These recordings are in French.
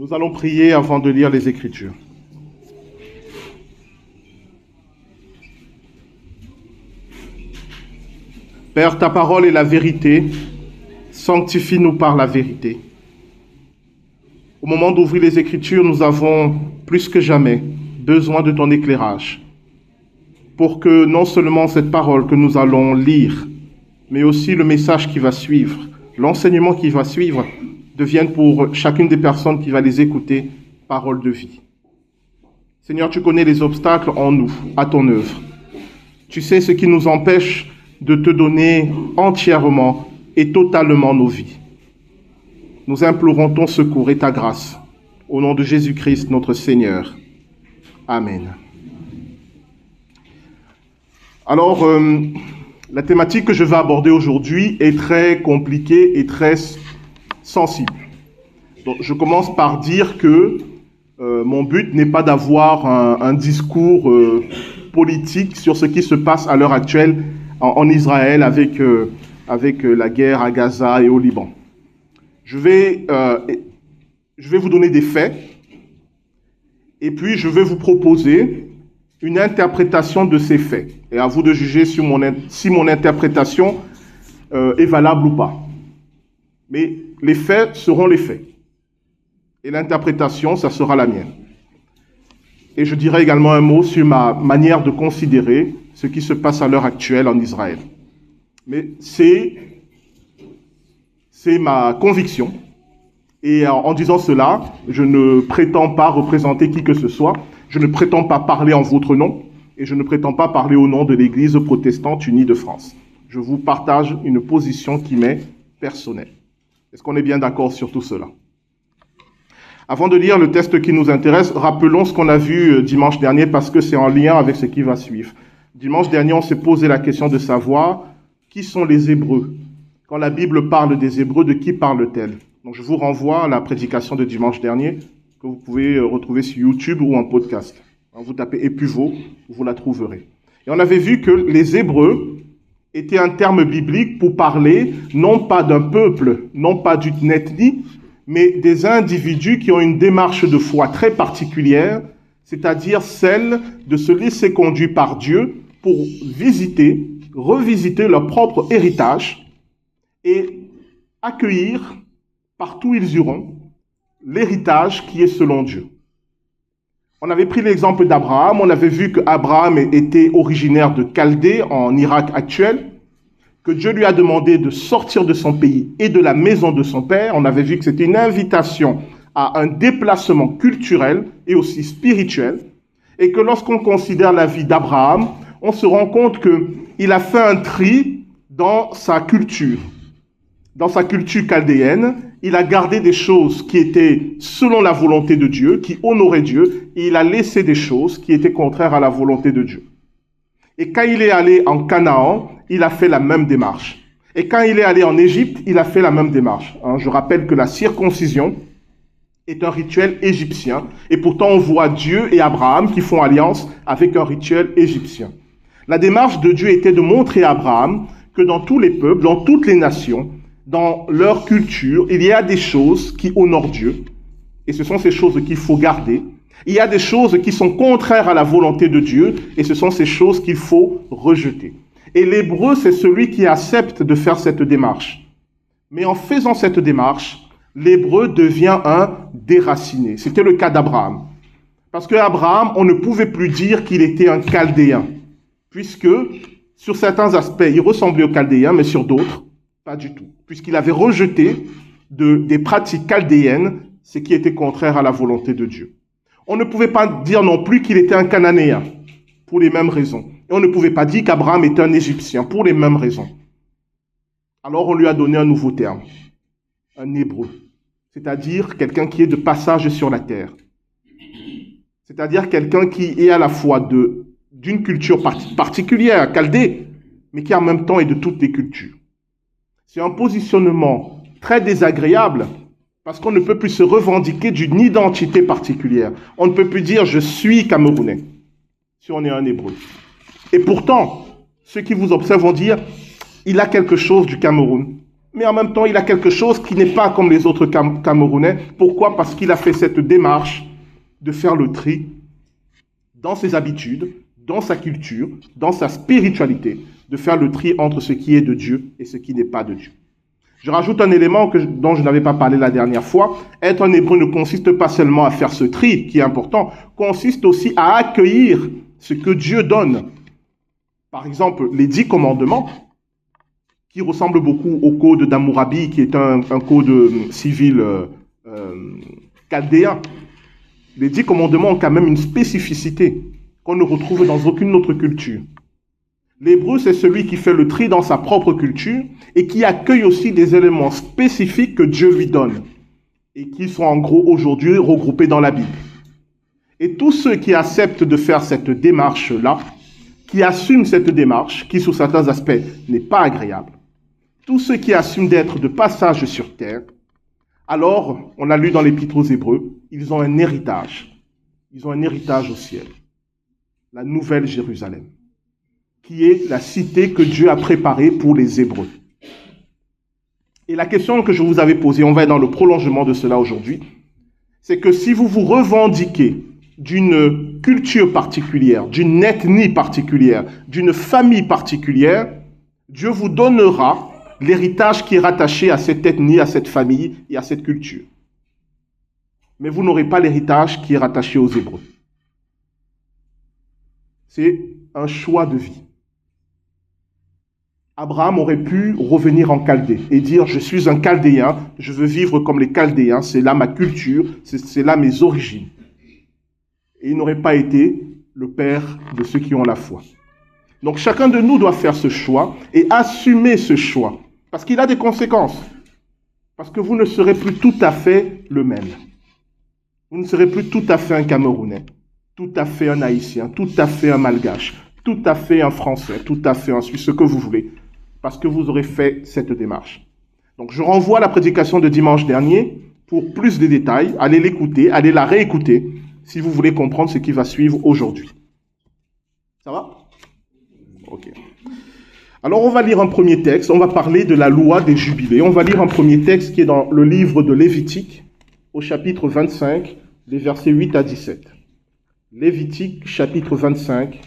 Nous allons prier avant de lire les Écritures. Père, ta parole est la vérité. Sanctifie-nous par la vérité. Au moment d'ouvrir les Écritures, nous avons plus que jamais besoin de ton éclairage pour que non seulement cette parole que nous allons lire, mais aussi le message qui va suivre, l'enseignement qui va suivre, devienne pour chacune des personnes qui va les écouter parole de vie. Seigneur, tu connais les obstacles en nous, à ton œuvre. Tu sais ce qui nous empêche de te donner entièrement et totalement nos vies. Nous implorons ton secours et ta grâce. Au nom de Jésus-Christ, notre Seigneur. Amen. Alors, la thématique que je vais aborder aujourd'hui est très compliquée et très sensible. Donc, je commence par dire que mon but n'est pas d'avoir un discours politique sur ce qui se passe à l'heure actuelle en Israël avec la guerre à Gaza et au Liban. Je vais vous donner des faits et puis je vais vous proposer une interprétation de ces faits. Et à vous de juger si mon interprétation est valable ou pas. Mais les faits seront les faits. Et l'interprétation, ça sera la mienne. Et je dirai également un mot sur ma manière de considérer ce qui se passe à l'heure actuelle en Israël. Mais c'est ma conviction. Et en disant cela, je ne prétends pas représenter qui que ce soit. Je ne prétends pas parler en votre nom. Et je ne prétends pas parler au nom de l'Église protestante unie de France. Je vous partage une position qui m'est personnelle. Est-ce qu'on est bien d'accord sur tout cela? Avant de lire le texte qui nous intéresse, rappelons ce qu'on a vu dimanche dernier parce que c'est en lien avec ce qui va suivre. Dimanche dernier, on s'est posé la question de savoir qui sont les Hébreux. Quand la Bible parle des Hébreux, de qui parle-t-elle? Donc je vous renvoie à la prédication de dimanche dernier que vous pouvez retrouver sur YouTube ou en podcast. Vous tapez Épuvo, vous la trouverez. Et on avait vu que les Hébreux était un terme biblique pour parler non pas d'un peuple, non pas d'une ethnie, mais des individus qui ont une démarche de foi très particulière, c'est-à-dire celle de se laisser conduire par Dieu pour revisiter leur propre héritage et accueillir, partout où ils iront, l'héritage qui est selon Dieu. On avait pris l'exemple d'Abraham, on avait vu qu'Abraham était originaire de Chaldée, en Irak actuel, que Dieu lui a demandé de sortir de son pays et de la maison de son père. On avait vu que c'était une invitation à un déplacement culturel et aussi spirituel, et que lorsqu'on considère la vie d'Abraham, on se rend compte qu'il a fait un tri dans sa culture. Dans sa culture chaldéenne, il a gardé des choses qui étaient selon la volonté de Dieu, qui honoraient Dieu, et il a laissé des choses qui étaient contraires à la volonté de Dieu. Et quand il est allé en Canaan, il a fait la même démarche. Et quand il est allé en Égypte, il a fait la même démarche. Je rappelle que la circoncision est un rituel égyptien, et pourtant on voit Dieu et Abraham qui font alliance avec un rituel égyptien. La démarche de Dieu était de montrer à Abraham que dans tous les peuples, dans toutes les nations, dans leur culture, il y a des choses qui honorent Dieu, et ce sont ces choses qu'il faut garder. Il y a des choses qui sont contraires à la volonté de Dieu, et ce sont ces choses qu'il faut rejeter. Et l'Hébreu, c'est celui qui accepte de faire cette démarche. Mais en faisant cette démarche, l'Hébreu devient un déraciné. C'était le cas d'Abraham. Parce qu'Abraham, on ne pouvait plus dire qu'il était un Chaldéen, puisque sur certains aspects, il ressemblait aux Chaldéens, mais sur d'autres, pas du tout. Puisqu'il avait rejeté des pratiques chaldéennes, ce qui était contraire à la volonté de Dieu. On ne pouvait pas dire non plus qu'il était un Cananéen, pour les mêmes raisons. Et on ne pouvait pas dire qu'Abraham était un Égyptien, pour les mêmes raisons. Alors on lui a donné un nouveau terme, un Hébreu, c'est-à-dire quelqu'un qui est de passage sur la terre. C'est-à-dire quelqu'un qui est à la fois d'une culture particulière, Chaldée, mais qui en même temps est de toutes les cultures. C'est un positionnement très désagréable, parce qu'on ne peut plus se revendiquer d'une identité particulière. On ne peut plus dire « je suis Camerounais » si on est un Hébreu. Et pourtant, ceux qui vous observent vont dire « il a quelque chose du Cameroun ». mais en même temps, il a quelque chose qui n'est pas comme les autres Camerounais. Pourquoi? Parce qu'il a fait cette démarche de faire le tri dans ses habitudes, dans sa culture, dans sa spiritualité, de faire le tri entre ce qui est de Dieu et ce qui n'est pas de Dieu. Je rajoute un élément dont je n'avais pas parlé la dernière fois. Être un hébreu ne consiste pas seulement à faire ce tri, qui est important, consiste aussi à accueillir ce que Dieu donne. Par exemple, les 10 commandements, qui ressemblent beaucoup au code d'Hammurabi, qui est un code civil chaldéen. Les 10 commandements ont quand même une spécificité qu'on ne retrouve dans aucune autre culture. L'hébreu, c'est celui qui fait le tri dans sa propre culture et qui accueille aussi des éléments spécifiques que Dieu lui donne et qui sont en gros aujourd'hui regroupés dans la Bible. Et tous ceux qui acceptent de faire cette démarche-là, qui assument cette démarche, qui sous certains aspects n'est pas agréable, tous ceux qui assument d'être de passage sur terre, alors, on a lu dans l'Épître aux Hébreux, ils ont un héritage. Ils ont un héritage au ciel. La Nouvelle Jérusalem, qui est la cité que Dieu a préparée pour les Hébreux. Et la question que je vous avais posée, on va être dans le prolongement de cela aujourd'hui, c'est que si vous vous revendiquez d'une culture particulière, d'une ethnie particulière, d'une famille particulière, Dieu vous donnera l'héritage qui est rattaché à cette ethnie, à cette famille et à cette culture. Mais vous n'aurez pas l'héritage qui est rattaché aux Hébreux. C'est un choix de vie. Abraham aurait pu revenir en Chaldée et dire « Je suis un Chaldéen, je veux vivre comme les Chaldéens, c'est là ma culture, c'est là mes origines. » Et il n'aurait pas été le père de ceux qui ont la foi. Donc chacun de nous doit faire ce choix et assumer ce choix. Parce qu'il a des conséquences. Parce que vous ne serez plus tout à fait le même. Vous ne serez plus tout à fait un Camerounais, tout à fait un Haïtien, tout à fait un Malgache, tout à fait un Français, tout à fait un Suisse, ce que vous voulez. Parce que vous aurez fait cette démarche. Donc je renvoie à la prédication de dimanche dernier pour plus de détails. Allez l'écouter, allez la réécouter si vous voulez comprendre ce qui va suivre aujourd'hui. Ça va? Ok. Alors, on va lire un premier texte, on va parler de la loi des jubilés. On va lire un premier texte qui est dans le livre de Lévitique, au chapitre 25, les versets 8 à 17. Lévitique, chapitre 25,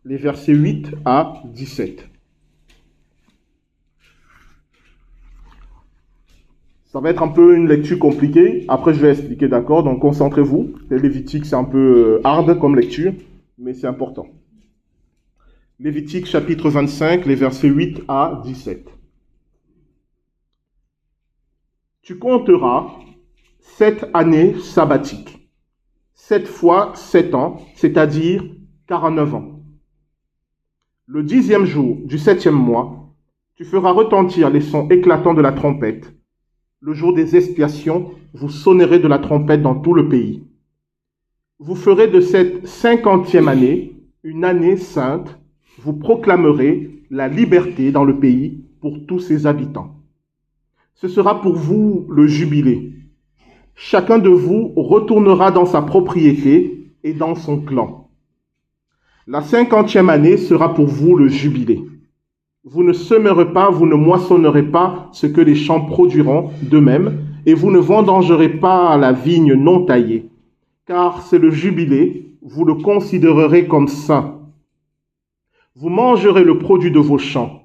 les versets 8 à 17. Ça va être un peu une lecture compliquée. Après, je vais expliquer, d'accord? Donc, concentrez-vous. Les Lévitique, c'est un peu hard comme lecture, mais c'est important. Lévitique chapitre 25, les versets 8 à 17. Tu compteras 7 années sabbatiques, 7 fois 7 ans, c'est-à-dire 49 ans. Le 10e jour du 7e mois, tu feras retentir les sons éclatants de la trompette. Le jour des expiations, vous sonnerez de la trompette dans tout le pays. Vous ferez de cette 50e année une année sainte. Vous proclamerez la liberté dans le pays pour tous ses habitants. Ce sera pour vous le jubilé. Chacun de vous retournera dans sa propriété et dans son clan. La 50e année sera pour vous le jubilé. Vous ne semerez pas, vous ne moissonnerez pas ce que les champs produiront d'eux-mêmes, et vous ne vendangerez pas la vigne non taillée, car c'est le jubilé, vous le considérerez comme saint. Vous mangerez le produit de vos champs.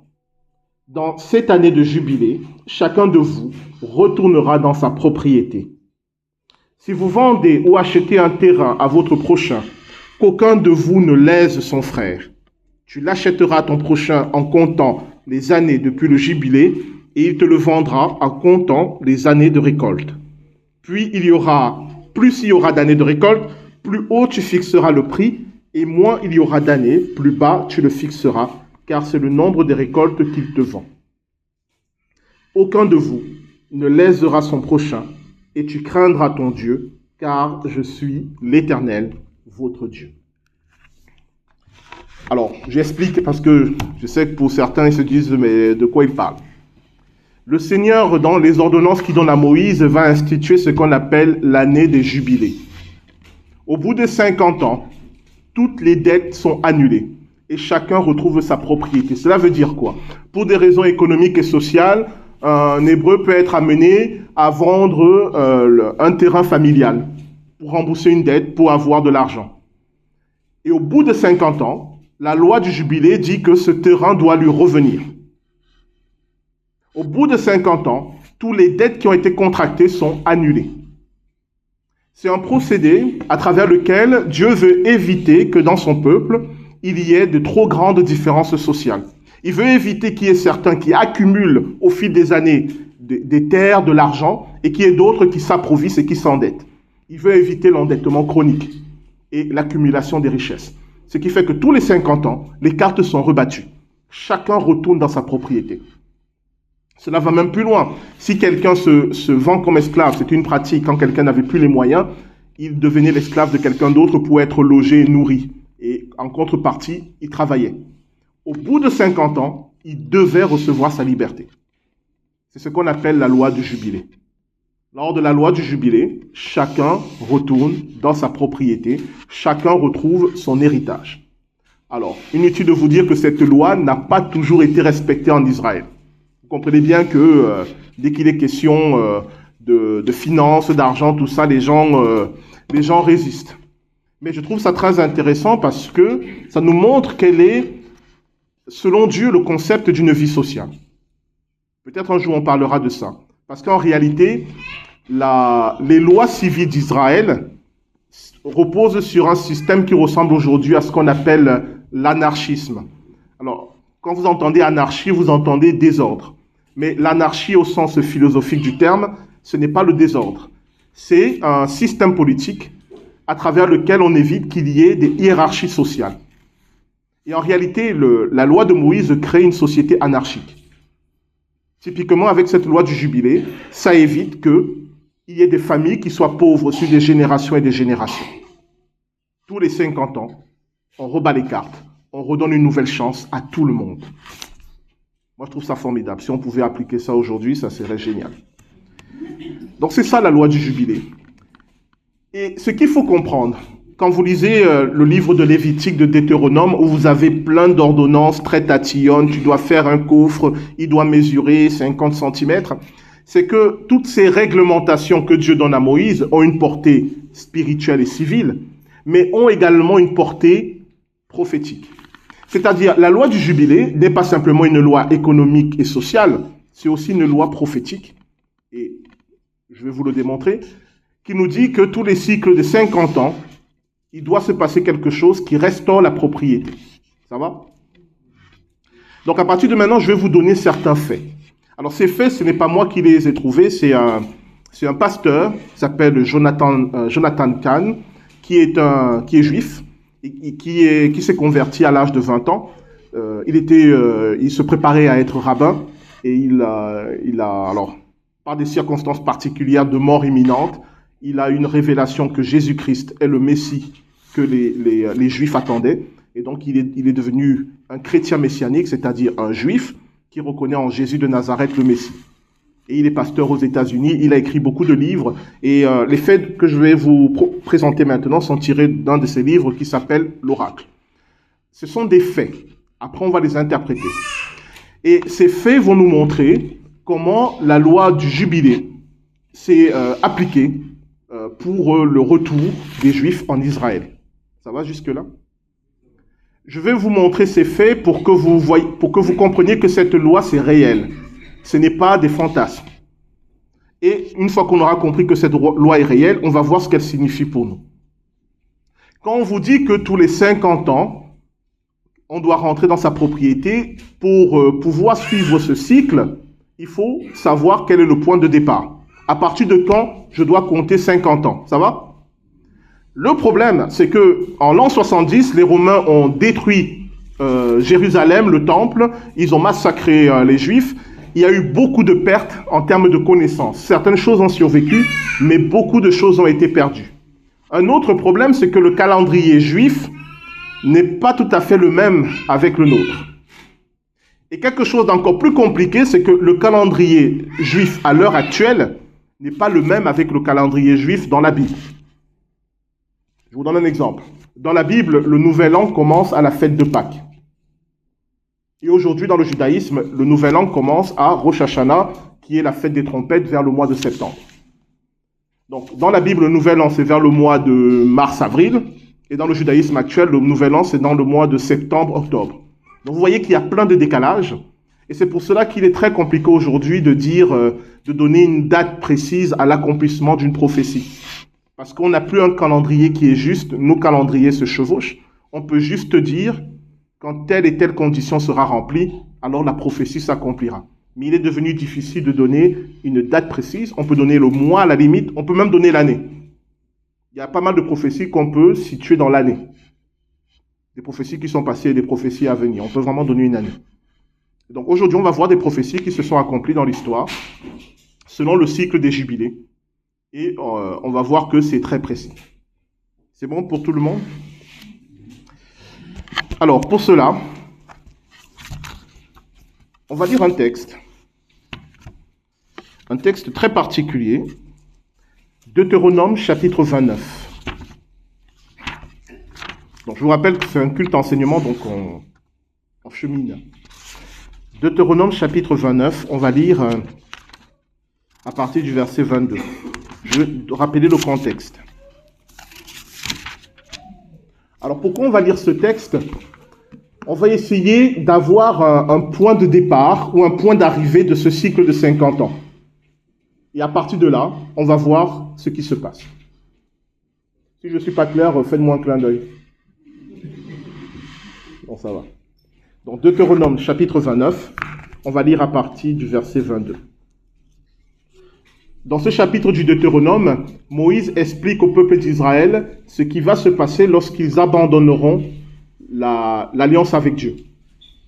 Dans cette année de jubilé, chacun de vous retournera dans sa propriété. Si vous vendez ou achetez un terrain à votre prochain, qu'aucun de vous ne lèse son frère. Tu l'achèteras à ton prochain en comptant les années depuis le jubilé, et il te le vendra en comptant les années de récolte. Puis plus il y aura d'années de récolte, plus haut tu fixeras le prix, et moins il y aura d'années, plus bas tu le fixeras, car c'est le nombre des récoltes qu'il te vend. Aucun de vous ne lésera son prochain, et tu craindras ton Dieu, car je suis l'Éternel, votre Dieu. Alors, j'explique parce que je sais que pour certains, ils se disent, mais de quoi il parle? Le Seigneur, dans les ordonnances qu'il donne à Moïse, va instituer ce qu'on appelle l'année des jubilés. Au bout de 50 ans, toutes les dettes sont annulées et chacun retrouve sa propriété. Cela veut dire quoi? Pour des raisons économiques et sociales, un Hébreu peut être amené à vendre un terrain familial pour rembourser une dette, pour avoir de l'argent. Et au bout de 50 ans, la loi du jubilé dit que ce terrain doit lui revenir. Au bout de 50 ans, toutes les dettes qui ont été contractées sont annulées. C'est un procédé à travers lequel Dieu veut éviter que dans son peuple, il y ait de trop grandes différences sociales. Il veut éviter qu'il y ait certains qui accumulent au fil des années des terres, de l'argent, et qu'il y ait d'autres qui s'approvissent et qui s'endettent. Il veut éviter l'endettement chronique et l'accumulation des richesses. Ce qui fait que tous les 50 ans, les cartes sont rebattues. Chacun retourne dans sa propriété. Cela va même plus loin. Si quelqu'un se vend comme esclave, c'est une pratique, quand quelqu'un n'avait plus les moyens, il devenait l'esclave de quelqu'un d'autre pour être logé et nourri. Et en contrepartie, il travaillait. Au bout de 50 ans, il devait recevoir sa liberté. C'est ce qu'on appelle la loi du jubilé. Lors de la loi du jubilé, chacun retourne dans sa propriété, chacun retrouve son héritage. Alors, inutile de vous dire que cette loi n'a pas toujours été respectée en Israël. Vous comprenez bien que dès qu'il est question de finances, d'argent, tout ça, les gens résistent. Mais je trouve ça très intéressant parce que ça nous montre quel est, selon Dieu, le concept d'une vie sociale. Peut-être un jour on parlera de ça. Parce qu'en réalité, les lois civiles d'Israël reposent sur un système qui ressemble aujourd'hui à ce qu'on appelle l'anarchisme. Alors, quand vous entendez anarchie, vous entendez désordre. Mais l'anarchie au sens philosophique du terme, ce n'est pas le désordre. C'est un système politique à travers lequel on évite qu'il y ait des hiérarchies sociales. Et en réalité, la loi de Moïse crée une société anarchique. Typiquement, avec cette loi du jubilé, ça évite qu'il y ait des familles qui soient pauvres sur des générations et des générations. Tous les 50 ans, on rebat les cartes, on redonne une nouvelle chance à tout le monde. Moi, je trouve ça formidable. Si on pouvait appliquer ça aujourd'hui, ça serait génial. Donc, c'est ça la loi du jubilé. Et ce qu'il faut comprendre, quand vous lisez le livre de Lévitique, de Deutéronome, où vous avez plein d'ordonnances très tatillonnes, tu dois faire un coffre, il doit mesurer 50 cm, c'est que toutes ces réglementations que Dieu donne à Moïse ont une portée spirituelle et civile, mais ont également une portée prophétique. C'est-à-dire, la loi du jubilé n'est pas simplement une loi économique et sociale, c'est aussi une loi prophétique. Et je vais vous le démontrer, qui nous dit que tous les cycles de 50 ans, il doit se passer quelque chose qui restaure la propriété. Ça va? Donc, à partir de maintenant, je vais vous donner certains faits. Alors, ces faits, ce n'est pas moi qui les ai trouvés, c'est un pasteur, qui s'appelle Jonathan Kahn, qui est juif, et qui s'est converti à l'âge de 20 ans. Il se préparait à être rabbin, et il a, alors, par des circonstances particulières de mort imminente, il a une révélation que Jésus-Christ est le Messie que les Juifs attendaient. Et donc, il est devenu un chrétien messianique, c'est-à-dire un Juif qui reconnaît en Jésus de Nazareth le Messie. Et il est pasteur aux États-Unis. Il a écrit beaucoup de livres. Et les faits que je vais vous présenter maintenant sont tirés d'un de ses livres qui s'appelle L'Oracle. Ce sont des faits. Après, on va les interpréter. Et ces faits vont nous montrer comment la loi du jubilé s'est appliquée pour le retour des Juifs en Israël. Ça va jusque-là? Je vais vous montrer ces faits pour que vous compreniez que cette loi, c'est réel. Ce n'est pas des fantasmes. Et une fois qu'on aura compris que cette loi est réelle, on va voir ce qu'elle signifie pour nous. Quand on vous dit que tous les 50 ans, on doit rentrer dans sa propriété, pour pouvoir suivre ce cycle, il faut savoir quel est le point de départ. À partir de quand je dois compter 50 ans. Ça va? Le problème, c'est que en l'an 70, les Romains ont détruit Jérusalem, le temple. Ils ont massacré les Juifs. Il y a eu beaucoup de pertes en termes de connaissances. Certaines choses ont survécu, mais beaucoup de choses ont été perdues. Un autre problème, c'est que le calendrier juif n'est pas tout à fait le même avec le nôtre. Et quelque chose d'encore plus compliqué, c'est que le calendrier juif à l'heure actuelle n'est pas le même avec le calendrier juif dans la Bible. Je vous donne un exemple. Dans la Bible, le Nouvel An commence à la fête de Pâques. Et aujourd'hui, dans le judaïsme, le Nouvel An commence à Rosh Hashanah qui est la fête des trompettes, vers le mois de septembre. Donc, dans la Bible, le Nouvel An, c'est vers le mois de mars-avril, et dans le judaïsme actuel, le Nouvel An, c'est dans le mois de septembre-octobre. Donc, vous voyez qu'il y a plein de décalages, et c'est pour cela qu'il est très compliqué aujourd'hui de dire, de donner une date précise à l'accomplissement d'une prophétie. Parce qu'on n'a plus un calendrier qui est juste, nos calendriers se chevauchent. On peut juste dire, quand telle et telle condition sera remplie, alors la prophétie s'accomplira. Mais il est devenu difficile de donner une date précise. On peut donner le mois à la limite, on peut même donner l'année. Il y a pas mal de prophéties qu'on peut situer dans l'année. Des prophéties qui sont passées et des prophéties à venir. On peut vraiment donner une année. Donc aujourd'hui, on va voir des prophéties qui se sont accomplies dans l'histoire, selon le cycle des jubilés. Et on va voir que c'est très précis. C'est bon pour tout le monde? Alors, pour cela, on va lire un texte très particulier, Deutéronome chapitre 29. Donc, je vous rappelle que c'est un culte enseignement, donc on chemine. Deutéronome chapitre 29, on va lire à partir du verset 22. Je vais rappeler le contexte. Alors, pourquoi on va lire ce texte? On va essayer d'avoir un point de départ ou un point d'arrivée de ce cycle de 50 ans. Et à partir de là, on va voir ce qui se passe. Si je ne suis pas clair, faites-moi un clin d'œil. Bon, ça va. Donc, Deutéronome chapitre 29, on va lire à partir du verset 22. Dans ce chapitre du Deutéronome, Moïse explique au peuple d'Israël ce qui va se passer lorsqu'ils abandonneront l'alliance avec Dieu.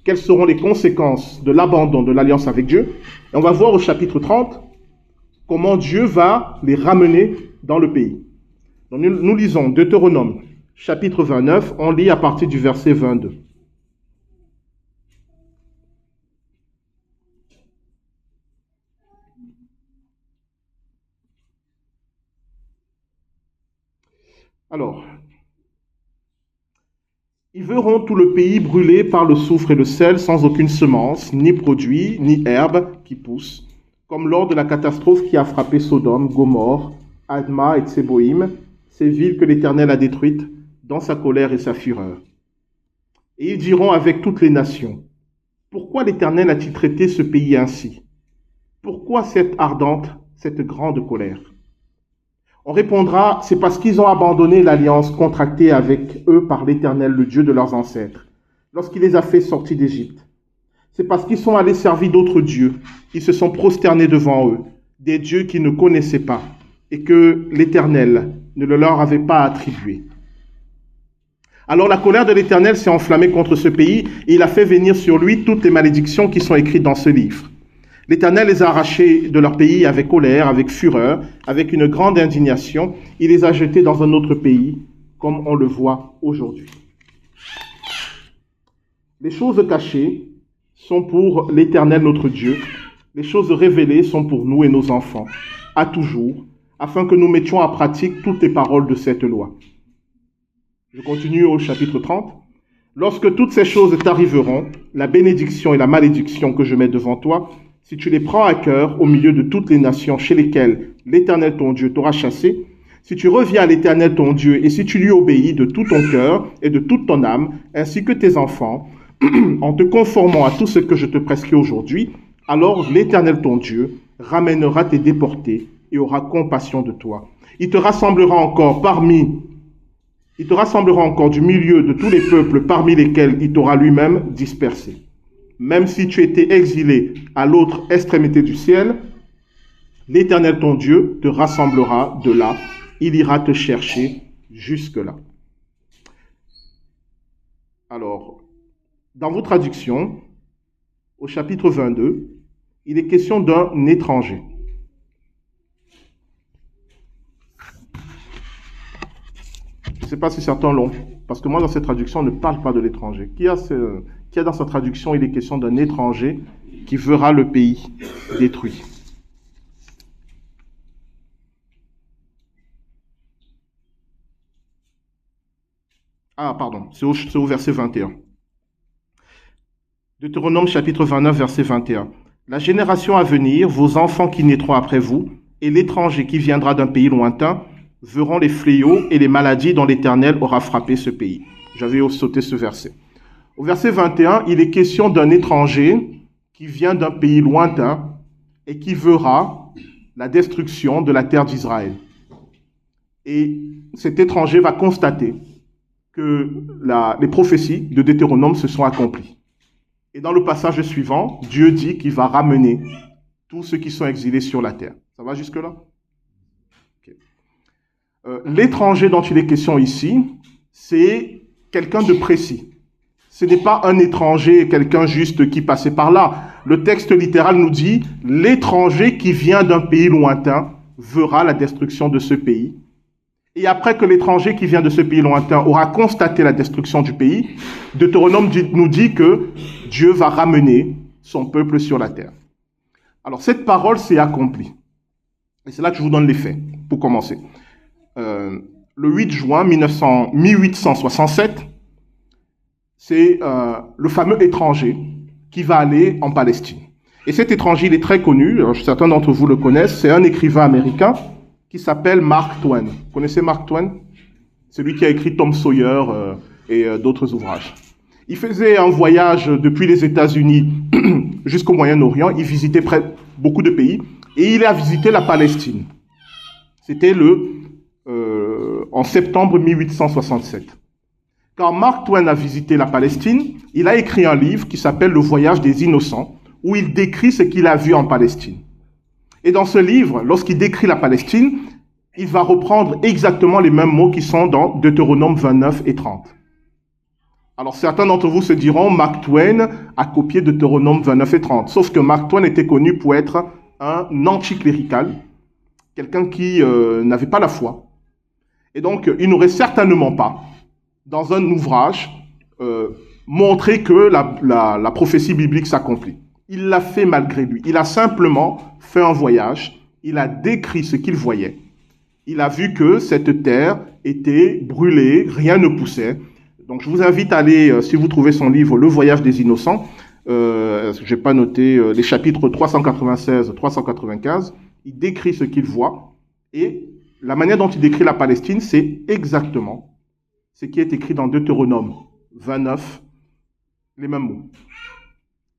Quelles seront les conséquences de l'abandon de l'alliance avec Dieu? Et on va voir au chapitre 30 comment Dieu va les ramener dans le pays. Donc nous lisons Deutéronome chapitre 29, on lit à partir du verset 22. Alors, ils verront tout le pays brûlé par le soufre et le sel, sans aucune semence, ni produit, ni herbe qui pousse, comme lors de la catastrophe qui a frappé Sodome, Gomorrhe, Adma et Tseboïm, ces villes que l'Éternel a détruites dans sa colère et sa fureur. Et ils diront avec toutes les nations, pourquoi l'Éternel a-t-il traité ce pays ainsi? Pourquoi cette ardente, cette grande colère? On répondra, c'est parce qu'ils ont abandonné l'alliance contractée avec eux par l'Éternel, le Dieu de leurs ancêtres, lorsqu'il les a fait sortir d'Égypte. C'est parce qu'ils sont allés servir d'autres dieux, ils se sont prosternés devant eux, des dieux qu'ils ne connaissaient pas, et que l'Éternel ne le leur avait pas attribué. Alors la colère de l'Éternel s'est enflammée contre ce pays, et il a fait venir sur lui toutes les malédictions qui sont écrites dans ce livre. L'Éternel les a arrachés de leur pays avec colère, avec fureur, avec une grande indignation. Il les a jetés dans un autre pays, comme on le voit aujourd'hui. Les choses cachées sont pour l'Éternel notre Dieu. Les choses révélées sont pour nous et nos enfants, à toujours, afin que nous mettions en pratique toutes les paroles de cette loi. Je continue au chapitre 30. Lorsque toutes ces choses t'arriveront, la bénédiction et la malédiction que je mets devant toi, si tu les prends à cœur au milieu de toutes les nations chez lesquelles l'Éternel ton Dieu t'aura chassé, si tu reviens à l'Éternel ton Dieu et si tu lui obéis de tout ton cœur et de toute ton âme, ainsi que tes enfants, en te conformant à tout ce que je te prescris aujourd'hui, alors l'Éternel ton Dieu ramènera tes déportés et aura compassion de toi. Il te rassemblera encore du milieu de tous les peuples parmi lesquels il t'aura lui-même dispersé. Même si tu étais exilé à l'autre extrémité du ciel, l'Éternel ton Dieu te rassemblera de là. Il ira te chercher jusque-là. Alors, dans vos traductions, au chapitre 22, il est question d'un étranger. Je ne sais pas si certains l'ont, parce que moi, dans cette traduction, on ne parle pas de l'étranger. Qui a dans sa traduction, il est question d'un étranger qui verra le pays détruit. Ah, pardon, c'est au verset 21. Deutéronome chapitre 29, verset 21. la génération à venir, vos enfants qui naîtront après vous, et l'étranger qui viendra d'un pays lointain, verront les fléaux et les maladies dont l'Éternel aura frappé ce pays. J'avais sauté ce verset. Au verset 21, il est question d'un étranger qui vient d'un pays lointain et qui verra la destruction de la terre d'Israël. Et cet étranger va constater que les prophéties de Deutéronome se sont accomplies. Et dans le passage suivant, Dieu dit qu'il va ramener tous ceux qui sont exilés sur la terre. Ça va jusque-là? Okay. L'étranger dont il est question ici, c'est quelqu'un de précis. Ce n'est pas un étranger, quelqu'un juste qui passait par là. Le texte littéral nous dit « L'étranger qui vient d'un pays lointain verra la destruction de ce pays. » Et après que l'étranger qui vient de ce pays lointain aura constaté la destruction du pays, Deutéronome nous dit que Dieu va ramener son peuple sur la terre. Alors cette parole s'est accomplie. Et c'est là que je vous donne les faits, pour commencer. Le 8 juin 1867, c'est le fameux étranger qui va aller en Palestine. Et cet étranger, il est très connu, certains d'entre vous le connaissent, c'est un écrivain américain qui s'appelle Mark Twain. Vous connaissez Mark Twain? C'est lui qui a écrit Tom Sawyer et d'autres ouvrages. Il faisait un voyage depuis les États-Unis jusqu'au Moyen-Orient. Il visitait beaucoup de pays et il a visité la Palestine. C'était en septembre 1867. Quand Mark Twain a visité la Palestine, il a écrit un livre qui s'appelle Le Voyage des Innocents, où il décrit ce qu'il a vu en Palestine. Et dans ce livre, lorsqu'il décrit la Palestine, il va reprendre exactement les mêmes mots qui sont dans Deutéronome 29 et 30. Alors certains d'entre vous se diront, Mark Twain a copié Deutéronome 29 et 30. Sauf que Mark Twain était connu pour être un anticlérical, quelqu'un qui n'avait pas la foi. Et donc, il n'aurait certainement pas, dans un ouvrage, montré que la prophétie biblique s'accomplit. Il l'a fait malgré lui. Il a simplement fait un voyage, il a décrit ce qu'il voyait. Il a vu que cette terre était brûlée, rien ne poussait. Donc je vous invite à aller, si vous trouvez son livre, Le Voyage des Innocents, je n'ai pas noté les chapitres 396-395, il décrit ce qu'il voit, et la manière dont il décrit la Palestine, c'est exactement ce qui est écrit dans Deutéronome 29, les mêmes mots.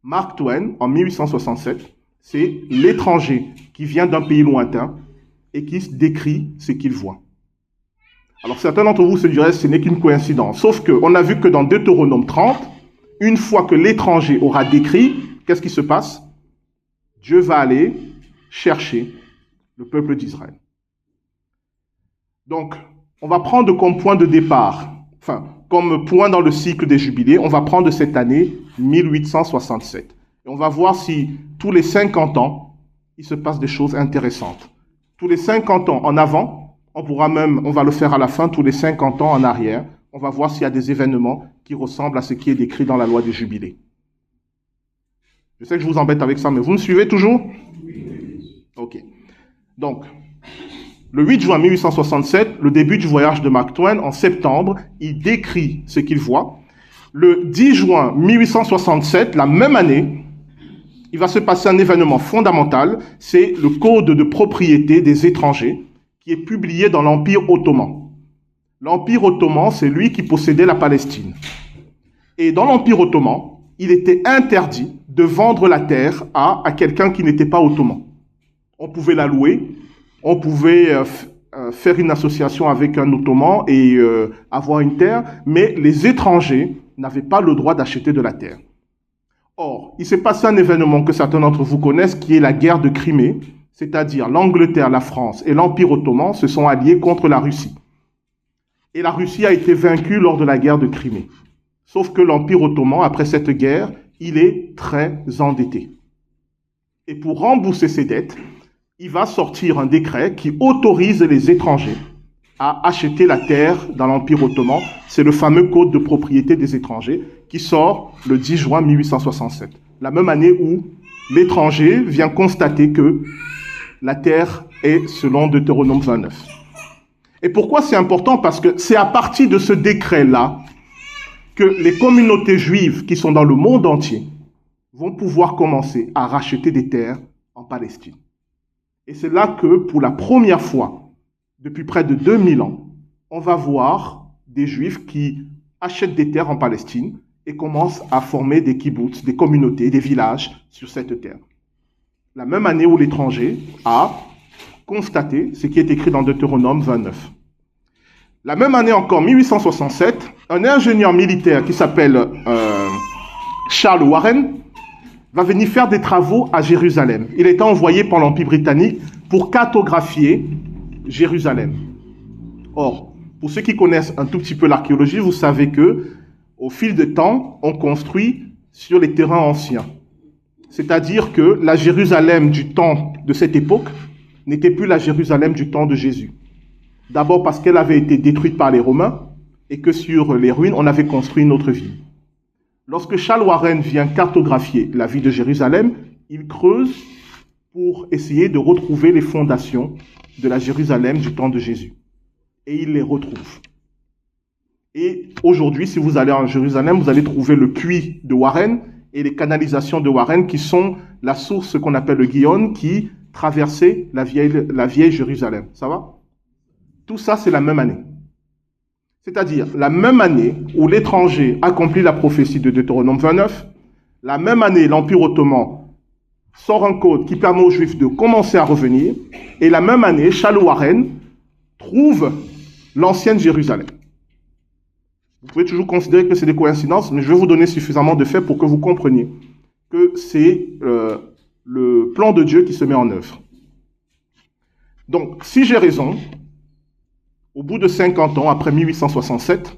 Mark Twain, en 1867, c'est l'étranger qui vient d'un pays lointain et qui décrit ce qu'il voit. Alors certains d'entre vous se diraient, ce n'est qu'une coïncidence. Sauf qu'on a vu que dans Deutéronome 30, une fois que l'étranger aura décrit, qu'est-ce qui se passe? Dieu va aller chercher le peuple d'Israël. Donc, on va prendre comme point de départ, comme point dans le cycle des jubilés, on va prendre cette année 1867. Et on va voir si tous les 50 ans, il se passe des choses intéressantes. Tous les 50 ans en avant, on va le faire à la fin, tous les 50 ans en arrière, on va voir s'il y a des événements qui ressemblent à ce qui est décrit dans la loi des jubilés. Je sais que je vous embête avec ça, mais vous me suivez toujours? Ok. Donc, le 8 juin 1867, le début du voyage de Mark Twain, en septembre, il décrit ce qu'il voit. Le 10 juin 1867, la même année, il va se passer un événement fondamental, c'est le Code de propriété des étrangers, qui est publié dans l'Empire ottoman. L'Empire ottoman, c'est lui qui possédait la Palestine. Et dans l'Empire ottoman, il était interdit de vendre la terre à quelqu'un qui n'était pas ottoman. On pouvait la louer, on pouvait faire une association avec un ottoman et avoir une terre, mais les étrangers n'avaient pas le droit d'acheter de la terre. Or, il s'est passé un événement que certains d'entre vous connaissent, qui est la guerre de Crimée, c'est-à-dire l'Angleterre, la France et l'Empire ottoman se sont alliés contre la Russie. Et la Russie a été vaincue lors de la guerre de Crimée. Sauf que l'Empire ottoman, après cette guerre, il est très endetté. Et pour rembourser ses dettes, il va sortir un décret qui autorise les étrangers à acheter la terre dans l'Empire ottoman. C'est le fameux Code de propriété des étrangers qui sort le 10 juin 1867. La même année où l'étranger vient constater que la terre est selon Deutéronome 29. Et pourquoi c'est important? Parce que c'est à partir de ce décret-là que les communautés juives qui sont dans le monde entier vont pouvoir commencer à racheter des terres en Palestine. Et c'est là que, pour la première fois, depuis près de 2000 ans, on va voir des Juifs qui achètent des terres en Palestine et commencent à former des kibbutz, des communautés, des villages sur cette terre. La même année où l'étranger a constaté ce qui est écrit dans Deutéronome 29. La même année encore, 1867, un ingénieur militaire qui s'appelle Charles Warren va venir faire des travaux à Jérusalem. Il était envoyé par l'Empire britannique pour cartographier Jérusalem. Or, pour ceux qui connaissent un tout petit peu l'archéologie, vous savez que, au fil du temps, on construit sur les terrains anciens. C'est-à-dire que la Jérusalem du temps de cette époque n'était plus la Jérusalem du temps de Jésus. D'abord parce qu'elle avait été détruite par les Romains et que sur les ruines, on avait construit une autre ville. Lorsque Charles Warren vient cartographier la ville de Jérusalem, il creuse pour essayer de retrouver les fondations de la Jérusalem du temps de Jésus. Et il les retrouve. Et aujourd'hui, si vous allez en Jérusalem, vous allez trouver le puits de Warren et les canalisations de Warren qui sont la source qu'on appelle le Gihon qui traversait la vieille Jérusalem. Ça va? Tout ça, c'est la même année. C'est-à-dire la même année où l'étranger accomplit la prophétie de Deutéronome 29, la même année, l'Empire ottoman sort un code qui permet aux Juifs de commencer à revenir, et la même année, Charles Warren trouve l'ancienne Jérusalem. Vous pouvez toujours considérer que c'est des coïncidences, mais je vais vous donner suffisamment de faits pour que vous compreniez que c'est le plan de Dieu qui se met en œuvre. Donc, si j'ai raison, au bout de 50 ans, après 1867,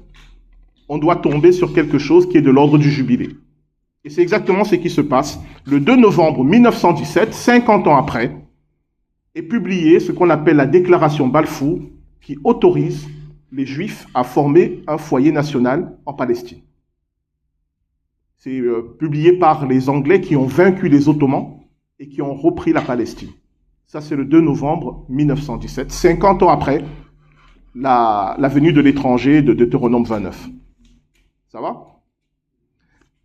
on doit tomber sur quelque chose qui est de l'ordre du jubilé. Et c'est exactement ce qui se passe. Le 2 novembre 1917, 50 ans après, est publié ce qu'on appelle la déclaration Balfour, qui autorise les Juifs à former un foyer national en Palestine. C'est publié par les Anglais qui ont vaincu les Ottomans et qui ont repris la Palestine. Ça, c'est le 2 novembre 1917, 50 ans après la venue de l'étranger de Deutéronome 29. Ça va?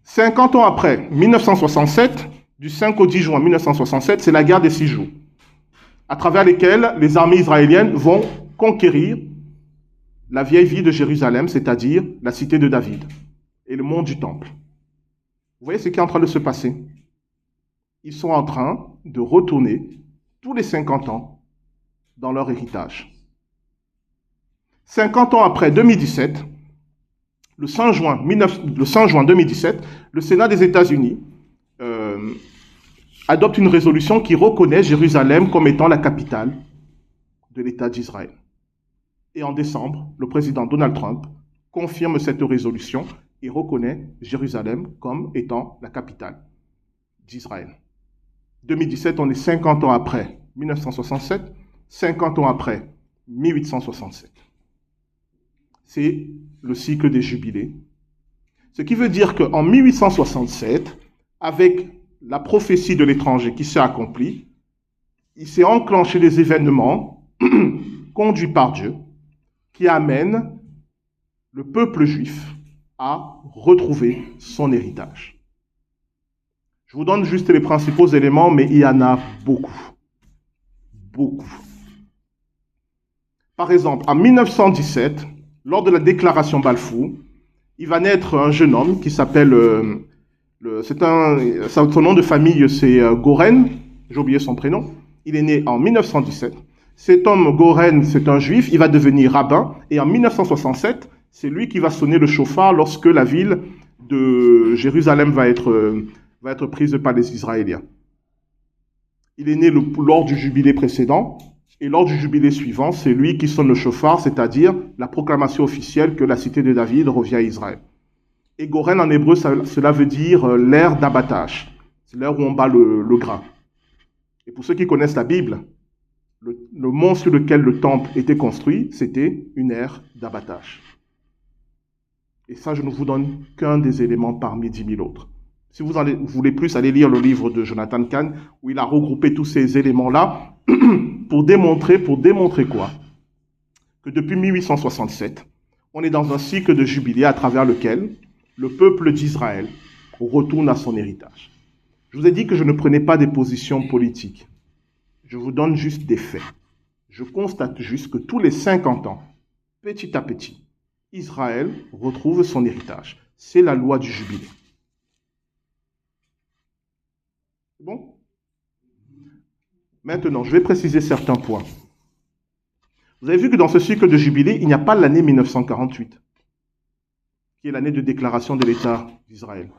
50 ans après, 1967, du 5 au 10 juin 1967, c'est la guerre des 6 jours, à travers lesquelles les armées israéliennes vont conquérir la vieille ville de Jérusalem, c'est-à-dire la cité de David et le mont du Temple. Vous voyez ce qui est en train de se passer? Ils sont en train de retourner tous les 50 ans dans leur héritage. 50 ans après 2017, le 5 juin 2017, le Sénat des États-Unis adopte une résolution qui reconnaît Jérusalem comme étant la capitale de l'État d'Israël. Et en décembre, le président Donald Trump confirme cette résolution et reconnaît Jérusalem comme étant la capitale d'Israël. 2017, on est 50 ans après 1967, 50 ans après 1867. C'est le cycle des jubilés. Ce qui veut dire qu'en 1867, avec la prophétie de l'étranger qui s'est accomplie, il s'est enclenché des événements conduits par Dieu qui amènent le peuple juif à retrouver son héritage. Je vous donne juste les principaux éléments, mais il y en a beaucoup. Beaucoup. Par exemple, en 1917, lors de la déclaration Balfour, il va naître un jeune homme qui s'appelle, son nom de famille c'est Goren, j'ai oublié son prénom, il est né en 1917. Cet homme Goren, c'est un juif, il va devenir rabbin, et en 1967, c'est lui qui va sonner le chauffard lorsque la ville de Jérusalem va être prise par les Israéliens. Il est né lors du jubilé précédent, et lors du jubilé suivant, c'est lui qui sonne le chauffard, c'est-à-dire la proclamation officielle que la cité de David revient à Israël. Et Goren en hébreu, cela veut dire l'ère d'abattage. C'est l'ère où on bat le grain. Et pour ceux qui connaissent la Bible, le mont sur lequel le temple était construit, c'était une ère d'abattage. Et ça, je ne vous donne qu'un des éléments parmi 10 000 autres. Si vous voulez plus, allez lire le livre de Jonathan Cahn, où il a regroupé tous ces éléments-là pour démontrer quoi? Que depuis 1867, on est dans un cycle de jubilé à travers lequel le peuple d'Israël retourne à son héritage. Je vous ai dit que je ne prenais pas des positions politiques. Je vous donne juste des faits. Je constate juste que tous les 50 ans, petit à petit, Israël retrouve son héritage. C'est la loi du jubilé. Bon? Maintenant, je vais préciser certains points. Vous avez vu que dans ce cycle de jubilé, il n'y a pas l'année 1948, qui est l'année de déclaration de l'État d'Israël.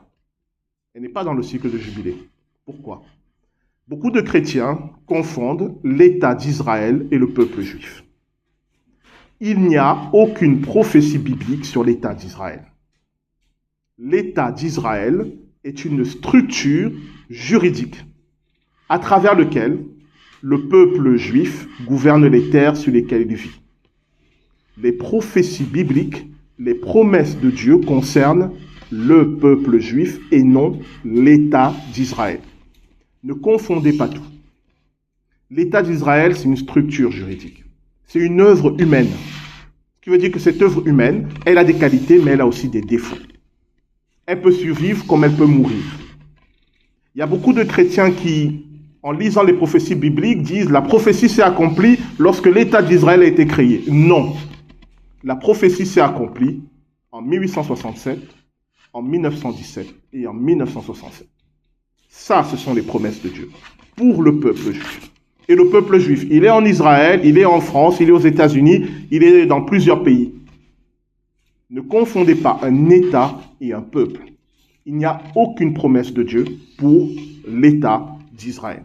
Elle n'est pas dans le cycle de jubilé. Pourquoi? Beaucoup de chrétiens confondent l'État d'Israël et le peuple juif. Il n'y a aucune prophétie biblique sur l'État d'Israël. L'État d'Israël est une structure juridique à travers laquelle le peuple juif gouverne les terres sur lesquelles il vit. Les prophéties bibliques, les promesses de Dieu concernent le peuple juif et non l'État d'Israël. Ne confondez pas tout. L'État d'Israël, c'est une structure juridique. C'est une œuvre humaine. Ce qui veut dire que cette œuvre humaine, elle a des qualités, mais elle a aussi des défauts. Elle peut survivre comme elle peut mourir. Il y a beaucoup de chrétiens qui, en lisant les prophéties bibliques, disent « la prophétie s'est accomplie lorsque l'État d'Israël a été créé ». Non. La prophétie s'est accomplie en 1867, en 1917 et en 1967. Ça, ce sont les promesses de Dieu pour le peuple juif. Et le peuple juif, il est en Israël, il est en France, il est aux États-Unis, il est dans plusieurs pays. Ne confondez pas un État et un peuple. Il n'y a aucune promesse de Dieu pour l'État d'Israël.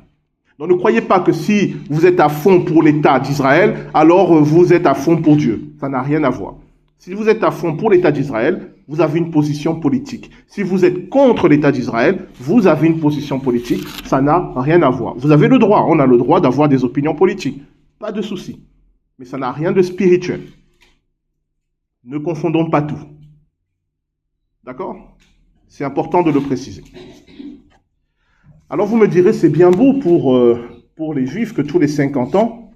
Donc ne croyez pas que si vous êtes à fond pour l'État d'Israël, alors vous êtes à fond pour Dieu. Ça n'a rien à voir. Si vous êtes à fond pour l'État d'Israël, vous avez une position politique. Si vous êtes contre l'État d'Israël, vous avez une position politique. Ça n'a rien à voir. Vous avez le droit, on a le droit d'avoir des opinions politiques. Pas de souci. Mais ça n'a rien de spirituel. Ne confondons pas tout. D'accord? C'est important de le préciser. Alors vous me direz, c'est bien beau pour les Juifs que tous les 50 ans,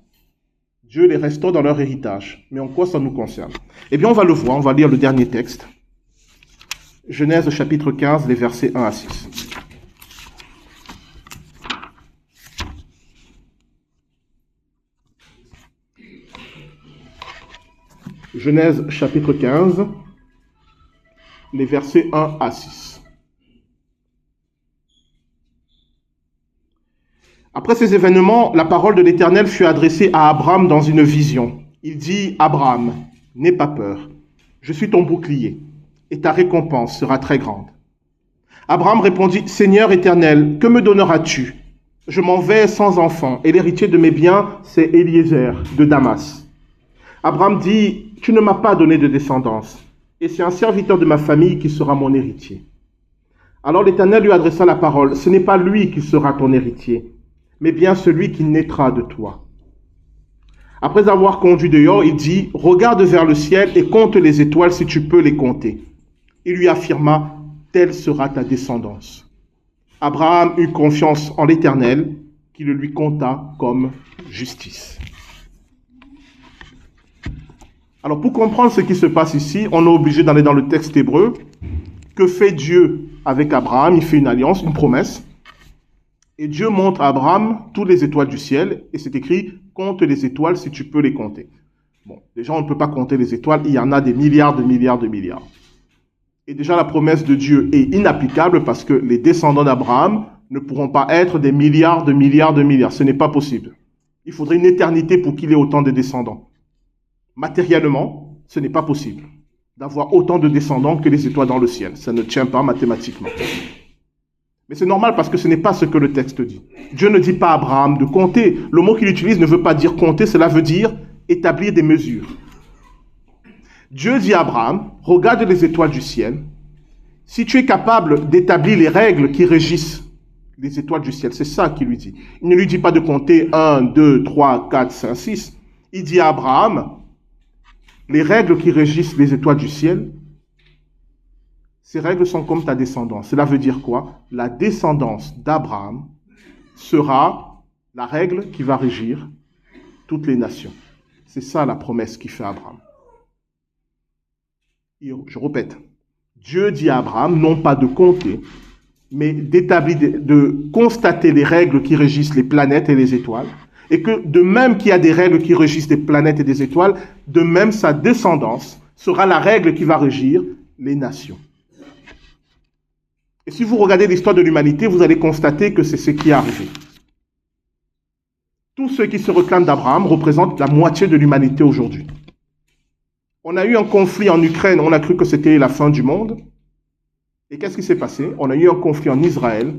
Dieu les restaure dans leur héritage. Mais en quoi ça nous concerne? Eh bien, on va le voir, on va lire le dernier texte. Genèse chapitre 15, les versets 1 à 6. Genèse chapitre 15, les versets 1 à 6. Après ces événements, la parole de l'Éternel fut adressée à Abraham dans une vision. Il dit, « Abraham, n'aie pas peur, je suis ton bouclier, et ta récompense sera très grande. » Abraham répondit, « Seigneur éternel, que me donneras-tu? Je m'en vais sans enfant, et l'héritier de mes biens, c'est Eliezer de Damas. » Abraham dit, « Tu ne m'as pas donné de descendance, et c'est un serviteur de ma famille qui sera mon héritier. » Alors l'Éternel lui adressa la parole, « Ce n'est pas lui qui sera ton héritier, mais bien celui qui naîtra de toi. » Après avoir conduit dehors, il dit, « Regarde vers le ciel et compte les étoiles si tu peux les compter. » Il lui affirma, « Telle sera ta descendance. » Abraham eut confiance en l'Éternel, qui le lui compta comme justice. Alors pour comprendre ce qui se passe ici, on est obligé d'aller dans le texte hébreu. Que fait Dieu avec Abraham? Il fait une alliance, une promesse. Et Dieu montre à Abraham toutes les étoiles du ciel, et c'est écrit, compte les étoiles si tu peux les compter. Bon, déjà on ne peut pas compter les étoiles, il y en a des milliards de milliards de milliards. Et déjà la promesse de Dieu est inapplicable parce que les descendants d'Abraham ne pourront pas être des milliards de milliards de milliards. Ce n'est pas possible. Il faudrait une éternité pour qu'il ait autant de descendants. Matériellement, ce n'est pas possible d'avoir autant de descendants que les étoiles dans le ciel. Ça ne tient pas mathématiquement. Mais c'est normal parce que ce n'est pas ce que le texte dit. Dieu ne dit pas à Abraham de compter. Le mot qu'il utilise ne veut pas dire compter, cela veut dire établir des mesures. Dieu dit à Abraham, regarde les étoiles du ciel. Si tu es capable d'établir les règles qui régissent les étoiles du ciel, c'est ça qu'il lui dit. Il ne lui dit pas de compter 1, 2, 3, 4, 5, 6. Il dit à Abraham, les règles qui régissent les étoiles du ciel, ces règles sont comme ta descendance. Cela veut dire quoi? La descendance d'Abraham sera la règle qui va régir toutes les nations. C'est ça la promesse qu'il fait à Abraham. Je répète, Dieu dit à Abraham non pas de compter, mais d'établir, de constater les règles qui régissent les planètes et les étoiles, et que de même qu'il y a des règles qui régissent les planètes et des étoiles, de même sa descendance sera la règle qui va régir les nations. Et si vous regardez l'histoire de l'humanité, vous allez constater que c'est ce qui est arrivé. Tous ceux qui se réclament d'Abraham représentent la moitié de l'humanité aujourd'hui. On a eu un conflit en Ukraine, on a cru que c'était la fin du monde. Et qu'est-ce qui s'est passé? On a eu un conflit en Israël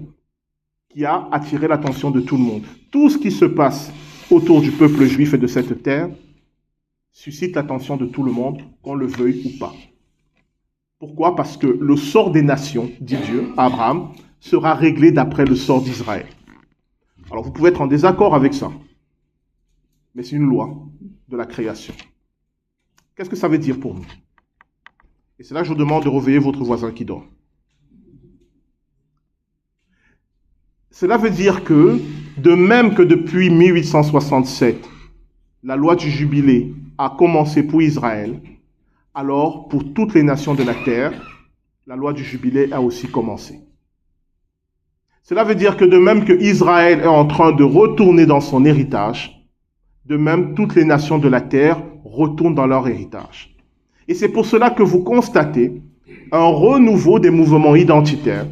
qui a attiré l'attention de tout le monde. Tout ce qui se passe autour du peuple juif et de cette terre suscite l'attention de tout le monde, qu'on le veuille ou pas. Pourquoi? Parce que le sort des nations, dit Dieu à Abraham, sera réglé d'après le sort d'Israël. Alors vous pouvez être en désaccord avec ça, mais c'est une loi de la création. Qu'est-ce que ça veut dire pour nous? Et c'est là que je vous demande de réveiller votre voisin qui dort. Cela veut dire que, de même que depuis 1867, la loi du jubilé a commencé pour Israël, alors pour toutes les nations de la terre, la loi du jubilé a aussi commencé. Cela veut dire que de même que Israël est en train de retourner dans son héritage, de même toutes les nations de la terre retournent dans leur héritage. Et c'est pour cela que vous constatez un renouveau des mouvements identitaires,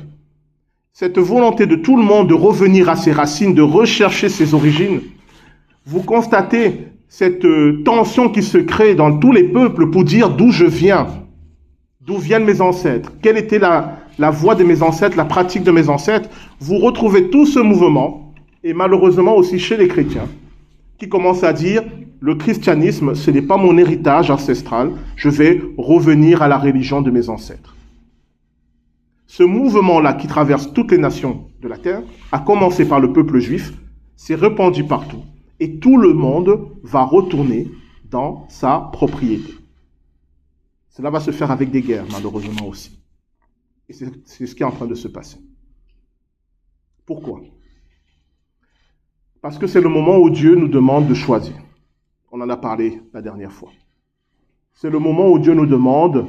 cette volonté de tout le monde de revenir à ses racines, de rechercher ses origines. Vous constatez cette tension qui se crée dans tous les peuples pour dire d'où je viens, d'où viennent mes ancêtres, quelle était la voie de mes ancêtres, la pratique de mes ancêtres. Vous retrouvez tout ce mouvement, et malheureusement aussi chez les chrétiens, qui commencent à dire le christianisme, ce n'est pas mon héritage ancestral, je vais revenir à la religion de mes ancêtres. Ce mouvement-là qui traverse toutes les nations de la terre a commencé par le peuple juif, s'est répandu partout, et tout le monde va retourner dans sa propriété. Cela va se faire avec des guerres, malheureusement aussi. Et c'est ce qui est en train de se passer. Pourquoi? Parce que c'est le moment où Dieu nous demande de choisir. On en a parlé la dernière fois. C'est le moment où Dieu nous demande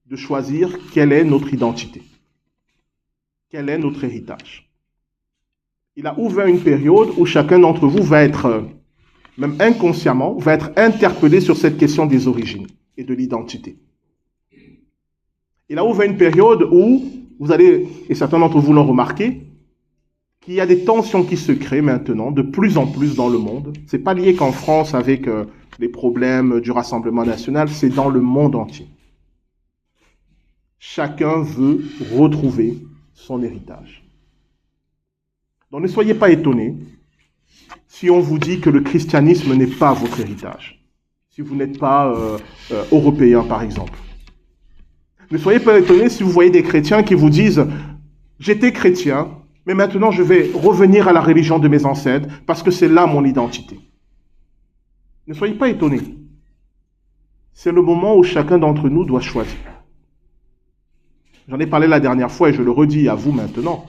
de choisir quelle est notre identité, quel est notre héritage. Il a ouvert une période où chacun d'entre vous va être, même inconsciemment, va être interpellé sur cette question des origines et de l'identité. Il a ouvert une période où, vous allez, et certains d'entre vous l'ont remarqué, qu'il y a des tensions qui se créent maintenant, de plus en plus dans le monde. Ce n'est pas lié qu'en France avec les problèmes du Rassemblement national, c'est dans le monde entier. Chacun veut retrouver son héritage. Donc ne soyez pas étonnés si on vous dit que le christianisme n'est pas votre héritage. Si vous n'êtes pas européen, par exemple. Ne soyez pas étonnés si vous voyez des chrétiens qui vous disent « J'étais chrétien, mais maintenant je vais revenir à la religion de mes ancêtres parce que c'est là mon identité. » Ne soyez pas étonnés. C'est le moment où chacun d'entre nous doit choisir. J'en ai parlé la dernière fois et je le redis à vous maintenant.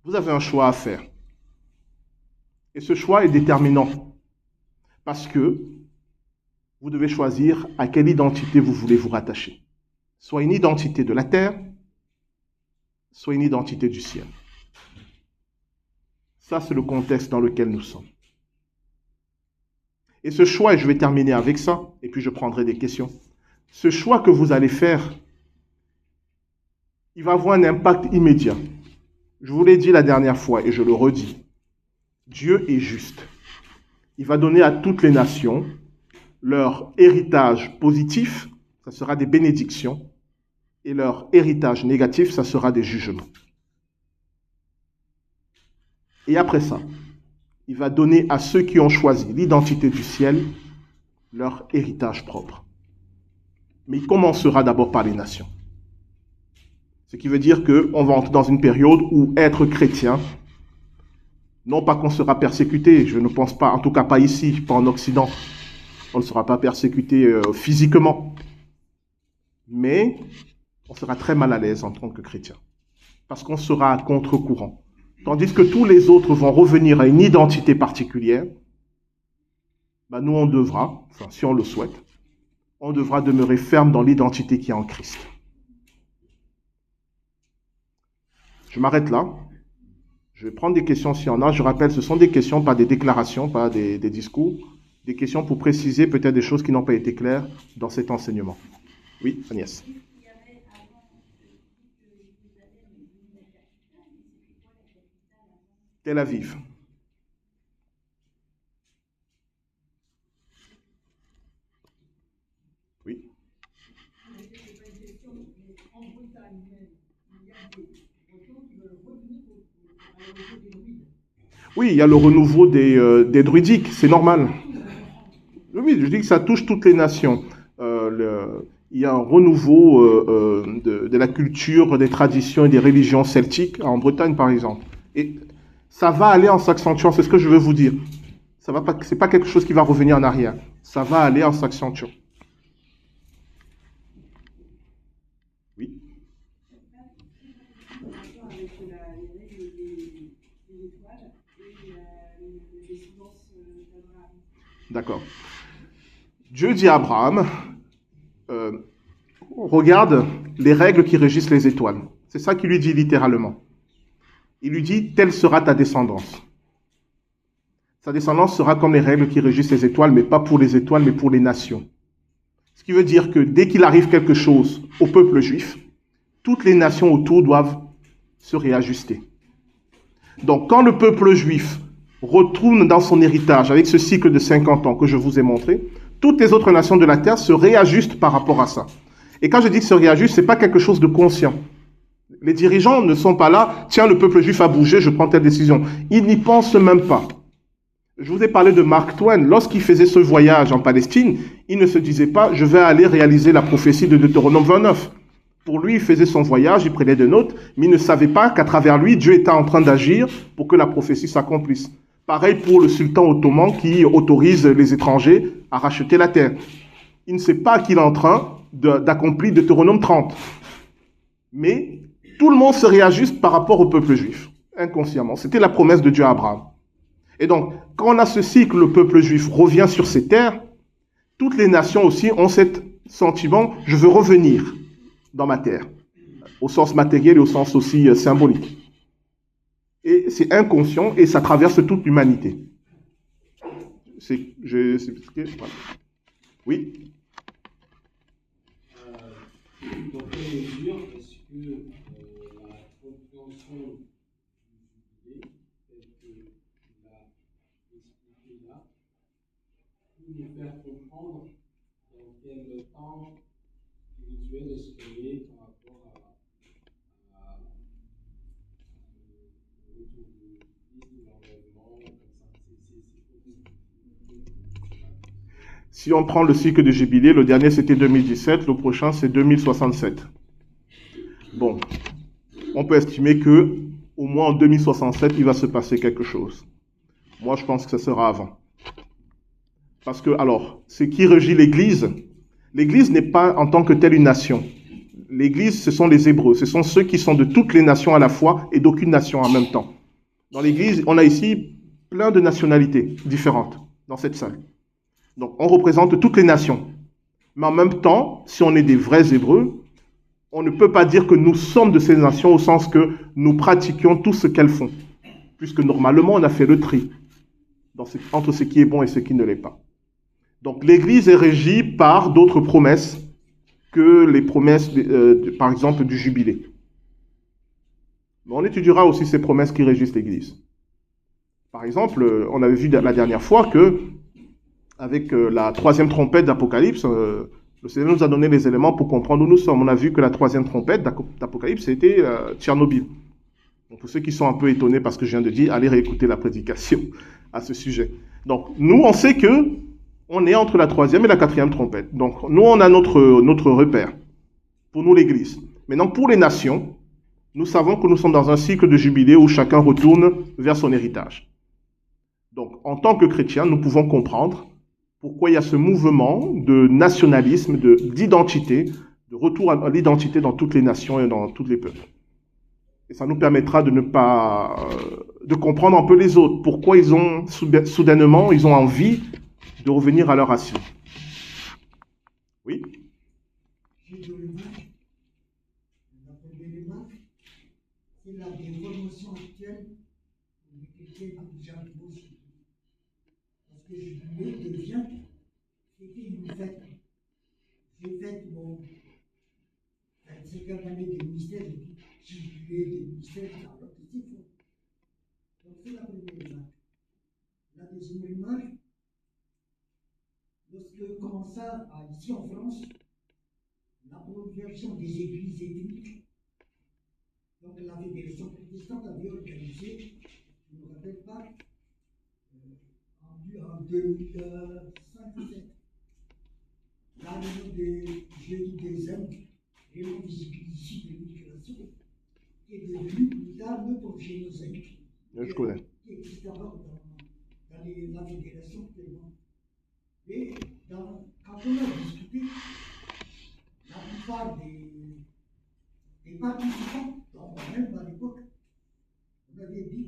Vous avez un choix à faire. Et ce choix est déterminant. Parce que vous devez choisir à quelle identité vous voulez vous rattacher. Soit une identité de la terre, soit une identité du ciel. Ça, c'est le contexte dans lequel nous sommes. Et ce choix, et je vais terminer avec ça, et puis je prendrai des questions. Ce choix que vous allez faire, il va avoir un impact immédiat. Je vous l'ai dit la dernière fois et je le redis. Dieu est juste. Il va donner à toutes les nations leur héritage positif, ça sera des bénédictions, et leur héritage négatif, ça sera des jugements. Et après ça, il va donner à ceux qui ont choisi l'identité du ciel leur héritage propre. Mais il commencera d'abord par les nations. Ce qui veut dire qu'on va entrer dans une période où être chrétien, non pas qu'on sera persécuté, je ne pense pas, en tout cas pas ici, pas en Occident, on ne sera pas persécuté physiquement, mais on sera très mal à l'aise en tant que chrétien, parce qu'on sera à contre-courant. Tandis que tous les autres vont revenir à une identité particulière, nous on devra, enfin si on le souhaite, on devra demeurer ferme dans l'identité qui est en Christ. Je m'arrête là. Je vais prendre des questions s'il y en a. Je rappelle, ce sont des questions, pas des déclarations, pas des discours. Des questions pour préciser peut-être des choses qui n'ont pas été claires dans cet enseignement. Oui, Agnès. Tel Aviv. Oui. Oui, il y a le renouveau des druidiques, c'est normal. Oui, je dis que ça touche toutes les nations. Il y a un renouveau de la culture, des traditions et des religions celtiques en Bretagne, par exemple. Et ça va aller en s'accentuant, c'est ce que je veux vous dire. Ça va pas, c'est pas quelque chose qui va revenir en arrière. Ça va aller en s'accentuant. Oui. D'accord. Dieu dit à Abraham, euh, regarde les règles qui régissent les étoiles. C'est ça qu'il lui dit littéralement. Il lui dit, telle sera ta descendance. Sa descendance sera comme les règles qui régissent les étoiles, mais pas pour les étoiles, mais pour les nations. Ce qui veut dire que dès qu'il arrive quelque chose au peuple juif, toutes les nations autour doivent se réajuster. Donc quand le peuple juif retourne dans son héritage avec ce cycle de 50 ans que je vous ai montré, toutes les autres nations de la terre se réajustent par rapport à ça. Et quand je dis que se réajustent, ce n'est pas quelque chose de conscient. Les dirigeants ne sont pas là, tiens, le peuple juif a bougé, je prends telle décision. Ils n'y pensent même pas. Je vous ai parlé de Mark Twain. Lorsqu'il faisait ce voyage en Palestine, il ne se disait pas, je vais aller réaliser la prophétie de Deutéronome 29. Pour lui, il faisait son voyage, il prenait des notes, mais il ne savait pas qu'à travers lui, Dieu était en train d'agir pour que la prophétie s'accomplisse. Pareil pour le sultan ottoman qui autorise les étrangers à racheter la terre. Il ne sait pas qu'il est en train d'accomplir Deutéronome 30. Mais tout le monde se réajuste par rapport au peuple juif, inconsciemment. C'était la promesse de Dieu à Abraham. Et donc, quand on a ce cycle, le peuple juif revient sur ses terres, toutes les nations aussi ont ce sentiment, je veux revenir dans ma terre, au sens matériel et au sens aussi symbolique. Et c'est inconscient et ça traverse toute l'humanité. Voilà. Oui. Dans quelle mesure est-ce que la compréhension du jubilé, telle que tu l'as expliqué là, peut nous faire comprendre dans quel temps spirituel est-ce qu'on est par rapport à le retour du Christ, de l'enlèvement, comme ça. Si on prend le cycle de jubilé, le dernier c'était 2017, le prochain c'est 2067. Bon, on peut estimer que au moins en 2067, il va se passer quelque chose. Moi, je pense que ce sera avant. Parce que, alors, ce qui régit l'Église n'est pas en tant que telle une nation. L'Église, ce sont les Hébreux, ce sont ceux qui sont de toutes les nations à la fois et d'aucune nation en même temps. Dans l'Église, on a ici plein de nationalités différentes dans cette salle. Donc, on représente toutes les nations. Mais en même temps, si on est des vrais Hébreux, on ne peut pas dire que nous sommes de ces nations au sens que nous pratiquions tout ce qu'elles font. Puisque normalement, on a fait le tri entre ce qui est bon et ce qui ne l'est pas. Donc l'Église est régie par d'autres promesses que les promesses, par exemple, du jubilé. Mais on étudiera aussi ces promesses qui régissent l'Église. Par exemple, on avait vu la dernière fois que, avec la troisième trompette d'Apocalypse, le Seigneur nous a donné les éléments pour comprendre où nous sommes. On a vu que la troisième trompette d'Apocalypse, c'était Tchernobyl. Donc pour ceux qui sont un peu étonnés parce que je viens de dire, allez réécouter la prédication à ce sujet. Donc nous, on sait que on est entre la troisième et la quatrième trompette. Donc nous, on a notre repère. Pour nous, l'Église. Maintenant, pour les nations, nous savons que nous sommes dans un cycle de jubilé où chacun retourne vers son héritage. Donc, en tant que chrétiens, nous pouvons comprendre pourquoi il y a ce mouvement de nationalisme, d'identité, de retour à l'identité dans toutes les nations et dans tous les peuples. Et ça nous permettra de ne pas, de comprendre un peu les autres, pourquoi ils ont soudainement, ils ont envie de revenir à leur racine. Oui? C'est c'est la déformation actuelle de quelqu'un que j'aime aussi. Parce que je jubilé devient, c'était une fête. J'ai fait mon 25e année de ministère, j'ai jubilé de ministère, alors que c'est faux. Donc c'est la première remarque. La deuxième remarque, lorsque commença ici en France, la prolongation des églises ethniques, donc la Fédération protestante avait organisé, je ne me rappelle pas, en 2005-2007, la réunion de jeudi des hommes, réunion des églises ici de l'immigration, qui est devenue plus tard le projet mosaïque. Je connais. Qui existe d'abord dans la Fédération tellement. Et quand on a discuté, la plupart des participants, donc même à l'époque, on avait dit,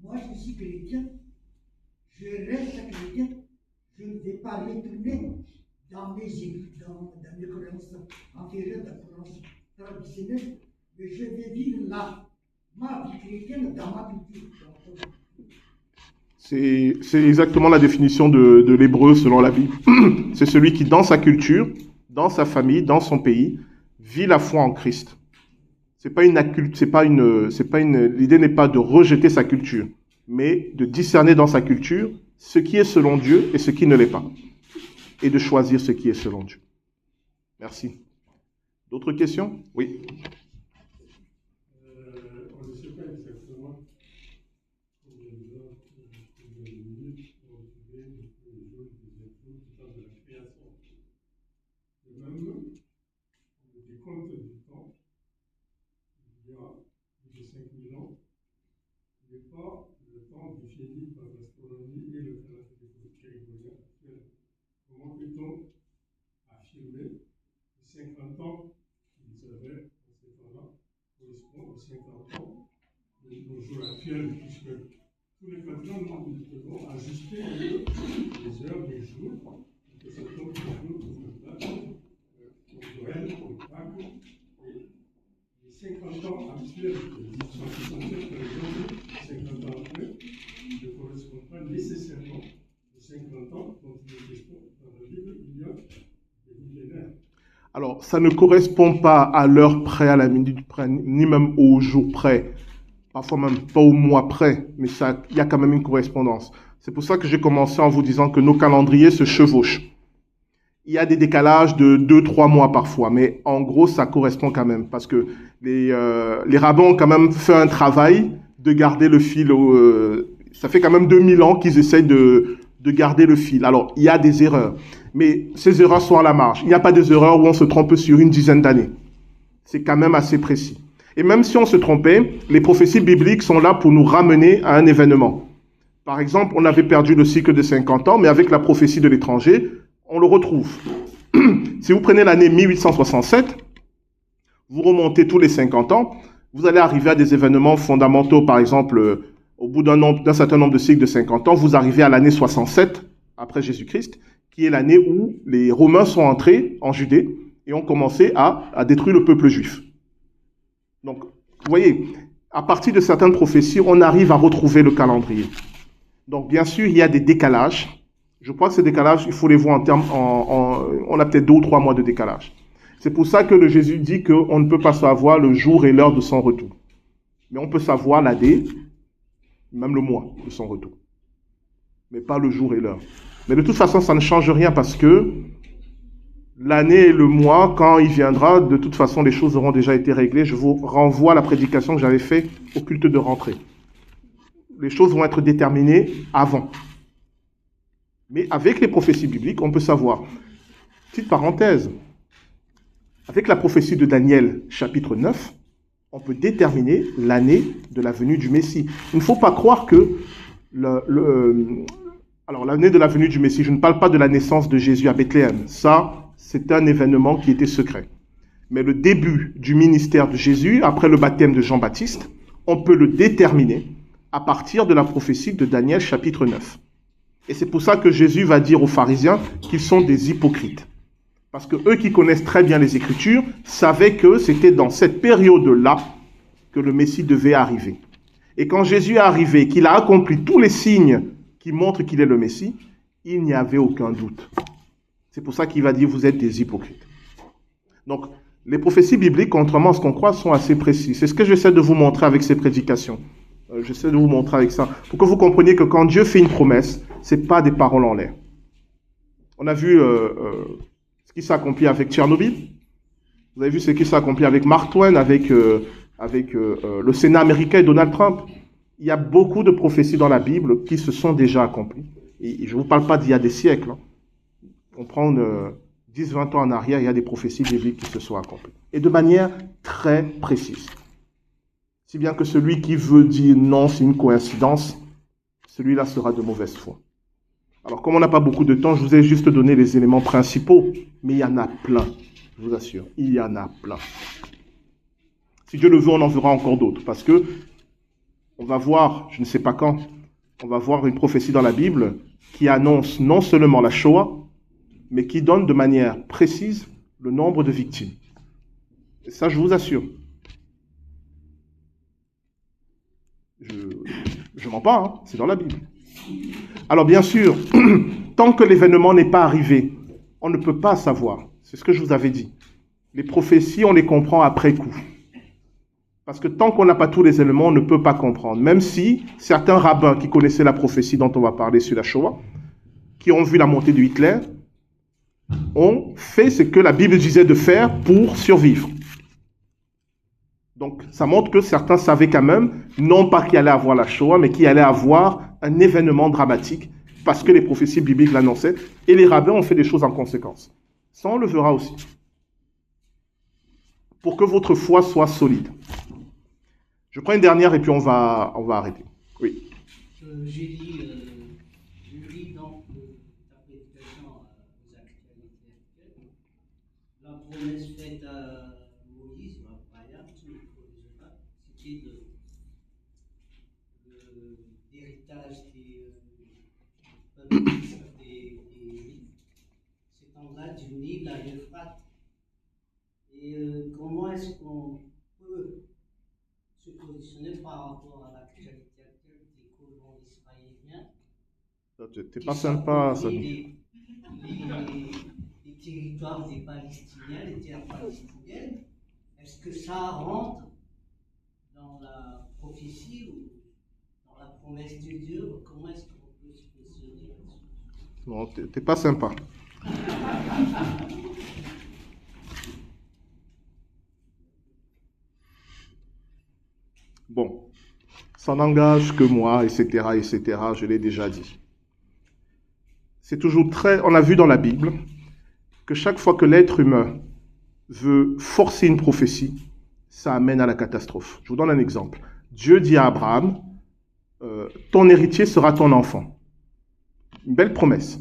moi je suis chrétien, je reste chrétien, je ne vais pas retourner dans mes croyances antérieures, dans mes croyances traditionnelles, mais je vais vivre ma vie chrétienne dans ma culture. C'est exactement la définition de l'hébreu selon la Bible. C'est celui qui, dans sa culture, dans sa famille, dans son pays, vit la foi en Christ. L'idée n'est pas de rejeter sa culture, mais de discerner dans sa culture ce qui est selon Dieu et ce qui ne l'est pas. Et de choisir ce qui est selon Dieu. Merci. D'autres questions? Oui. On ne sait pas exactement combien d'heures, combien de minutes on vivait depuis le jour des époux, du temps de la création. Et même, on a des comptes du temps, il y a plus de 5000 ans, n'est pas le temps défini par l'astronomie et le calendrier grégorien actuel. Comment peut-on affirmer que 50 ans qu'ils avaient dans ce temps-là correspond aux 50 ans de nos jours actuels, puisque tous les 4 ans, nous devons ajuster les heures des jours, que ça tombe toujours au Noël, au Pâques, et les 50 ans actuels de 1867, par exemple, 50 ans après, ne correspondent pas nécessairement aux 50 ans dont il est question dans la Bible il y a des millénaires. Alors, ça ne correspond pas à l'heure près, à la minute près, ni même au jour près. Parfois même pas au mois près, mais il y a quand même une correspondance. C'est pour ça que j'ai commencé en vous disant que nos calendriers se chevauchent. Il y a des décalages de 2-3 mois parfois, mais en gros, ça correspond quand même, parce que les rabbins ont quand même fait un travail de garder le fil. Ça fait quand même 2000 ans qu'ils essayent de garder le fil. Alors, il y a des erreurs, mais ces erreurs sont à la marge. Il n'y a pas des erreurs où on se trompe sur une dizaine d'années. C'est quand même assez précis. Et même si on se trompait, les prophéties bibliques sont là pour nous ramener à un événement. Par exemple, on avait perdu le cycle de 50 ans, mais avec la prophétie de l'étranger, on le retrouve. Si vous prenez l'année 1867, vous remontez tous les 50 ans, vous allez arriver à des événements fondamentaux. Par exemple, au bout d'un certain nombre de cycles de 50 ans, vous arrivez à l'année 67, après Jésus-Christ, qui est l'année où les Romains sont entrés en Judée et ont commencé à détruire le peuple juif. Donc, vous voyez, à partir de certaines prophéties, on arrive à retrouver le calendrier. Donc, bien sûr, il y a des décalages. Je crois que ces décalages, il faut les voir en termes, on a peut-être 2 ou 3 mois de décalage. C'est pour ça que le Jésus dit qu'on ne peut pas savoir le jour et l'heure de son retour. Mais on peut savoir l'année, même le mois de son retour. Mais pas le jour et l'heure. Mais de toute façon, ça ne change rien parce que l'année et le mois, quand il viendra, de toute façon, les choses auront déjà été réglées. Je vous renvoie à la prédication que j'avais faite au culte de rentrée. Les choses vont être déterminées avant. Mais avec les prophéties bibliques, on peut savoir. Petite parenthèse. Avec la prophétie de Daniel, chapitre 9, on peut déterminer l'année de la venue du Messie. Il ne faut pas croire que alors, l'année de la venue du Messie, je ne parle pas de la naissance de Jésus à Bethléem. Ça, c'est un événement qui était secret. Mais le début du ministère de Jésus, après le baptême de Jean-Baptiste, on peut le déterminer à partir de la prophétie de Daniel, chapitre 9. Et c'est pour ça que Jésus va dire aux pharisiens qu'ils sont des hypocrites. Parce que eux qui connaissent très bien les Écritures savaient que c'était dans cette période-là que le Messie devait arriver. Et quand Jésus est arrivé, qu'il a accompli tous les signes qui montrent qu'il est le Messie, il n'y avait aucun doute. C'est pour ça qu'il va dire, vous êtes des hypocrites. Donc, les prophéties bibliques, contrairement à ce qu'on croit, sont assez précises. C'est ce que j'essaie de vous montrer avec ces prédications. J'essaie de vous montrer avec ça, pour que vous compreniez que quand Dieu fait une promesse, ce n'est pas des paroles en l'air. On a vu ce qui s'est accompli avec Tchernobyl. Vous avez vu ce qui s'est accompli avec Mark Twain, avec le Sénat américain et Donald Trump. Il y a beaucoup de prophéties dans la Bible qui se sont déjà accomplies. Et je ne vous parle pas d'il y a des siècles. On prend 10, 20 ans en arrière, il y a des prophéties bibliques qui se sont accomplies. Et de manière très précise. Si bien que celui qui veut dire non, c'est une coïncidence, celui-là sera de mauvaise foi. Alors, comme on n'a pas beaucoup de temps, je vous ai juste donné les éléments principaux, mais il y en a plein, je vous assure, il y en a plein. Si Dieu le veut, on en verra encore d'autres, parce que on va voir, je ne sais pas quand, on va voir une prophétie dans la Bible qui annonce non seulement la Shoah, mais qui donne de manière précise le nombre de victimes. Et ça, je vous assure. Je mens pas, hein, c'est dans la Bible. Alors bien sûr, tant que l'événement n'est pas arrivé, on ne peut pas savoir. C'est ce que je vous avais dit. Les prophéties, on les comprend après coup. Parce que tant qu'on n'a pas tous les éléments, on ne peut pas comprendre. Même si certains rabbins qui connaissaient la prophétie dont on va parler sur la Shoah, qui ont vu la montée de Hitler, ont fait ce que la Bible disait de faire pour survivre. Donc, ça montre que certains savaient quand même, non pas qu'il allait avoir la Shoah, mais qu'il allait avoir un événement dramatique, parce que les prophéties bibliques l'annonçaient, et les rabbins ont fait des choses en conséquence. Ça, on le verra aussi. Pour que votre foi soit solide. Je prends une dernière et puis on va arrêter. Oui. J'ai lu donc ta prédication aux actualités actuelles. La promesse faite à Moïse, ou à Abraham, je ne sais pas, c'était l'héritage des peuples des c'est en bas du Nil à l'Euphrate. Et comment est-ce qu'on peut se positionner par rapport à l'actualité actuelle des colons israéliens? T'es pas sympa, ça. Les territoires des Palestiniens, les terres palestiniennes, est-ce que ça rentre dans la prophétie ou dans la promesse de Dieu? Comment est-ce qu'on peut se positionner là-dessus? Non, t'es pas sympa. Bon, ça n'engage que moi, etc., etc., je l'ai déjà dit. C'est toujours très... On a vu dans la Bible que chaque fois que l'être humain veut forcer une prophétie, ça amène à la catastrophe. Je vous donne un exemple. Dieu dit à Abraham, ton héritier sera ton enfant. Une belle promesse.